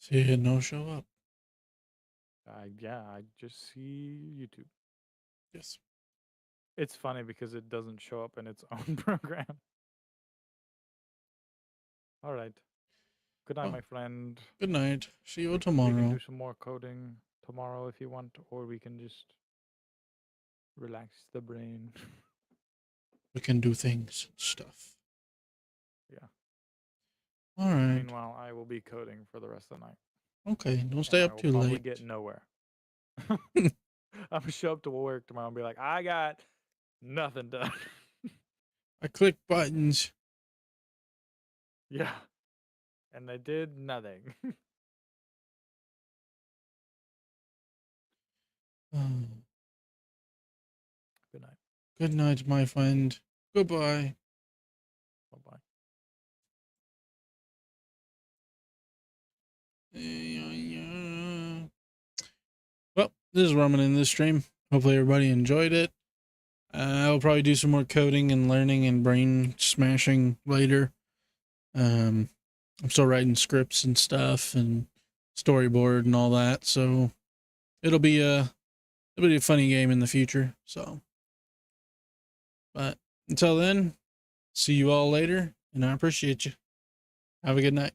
See it no show up. Yeah, I just see YouTube. Yes. It's funny because it doesn't show up in its own program. All right. Good night, Oh, my friend. good night. See you We can tomorrow. do some more coding tomorrow if you want, or we can just relax the brain. We can do things, stuff. Yeah. All right. Meanwhile, I will be coding for the rest of the night. Okay. Don't stay And up I too will probably late. get nowhere. I'm gonna show up to work tomorrow and be like, I got nothing done. I click buttons. Yeah. And they did nothing. Good night. Good night, my friend. Goodbye. Bye bye. Well, this is Roman in this stream. Hopefully everybody enjoyed it. I'll probably do some more coding and learning and brain smashing later. I'm still writing scripts and stuff and storyboard and all that, so it'll be a funny game in the future. So, but until then, see you all later, and I appreciate you. Have a good night.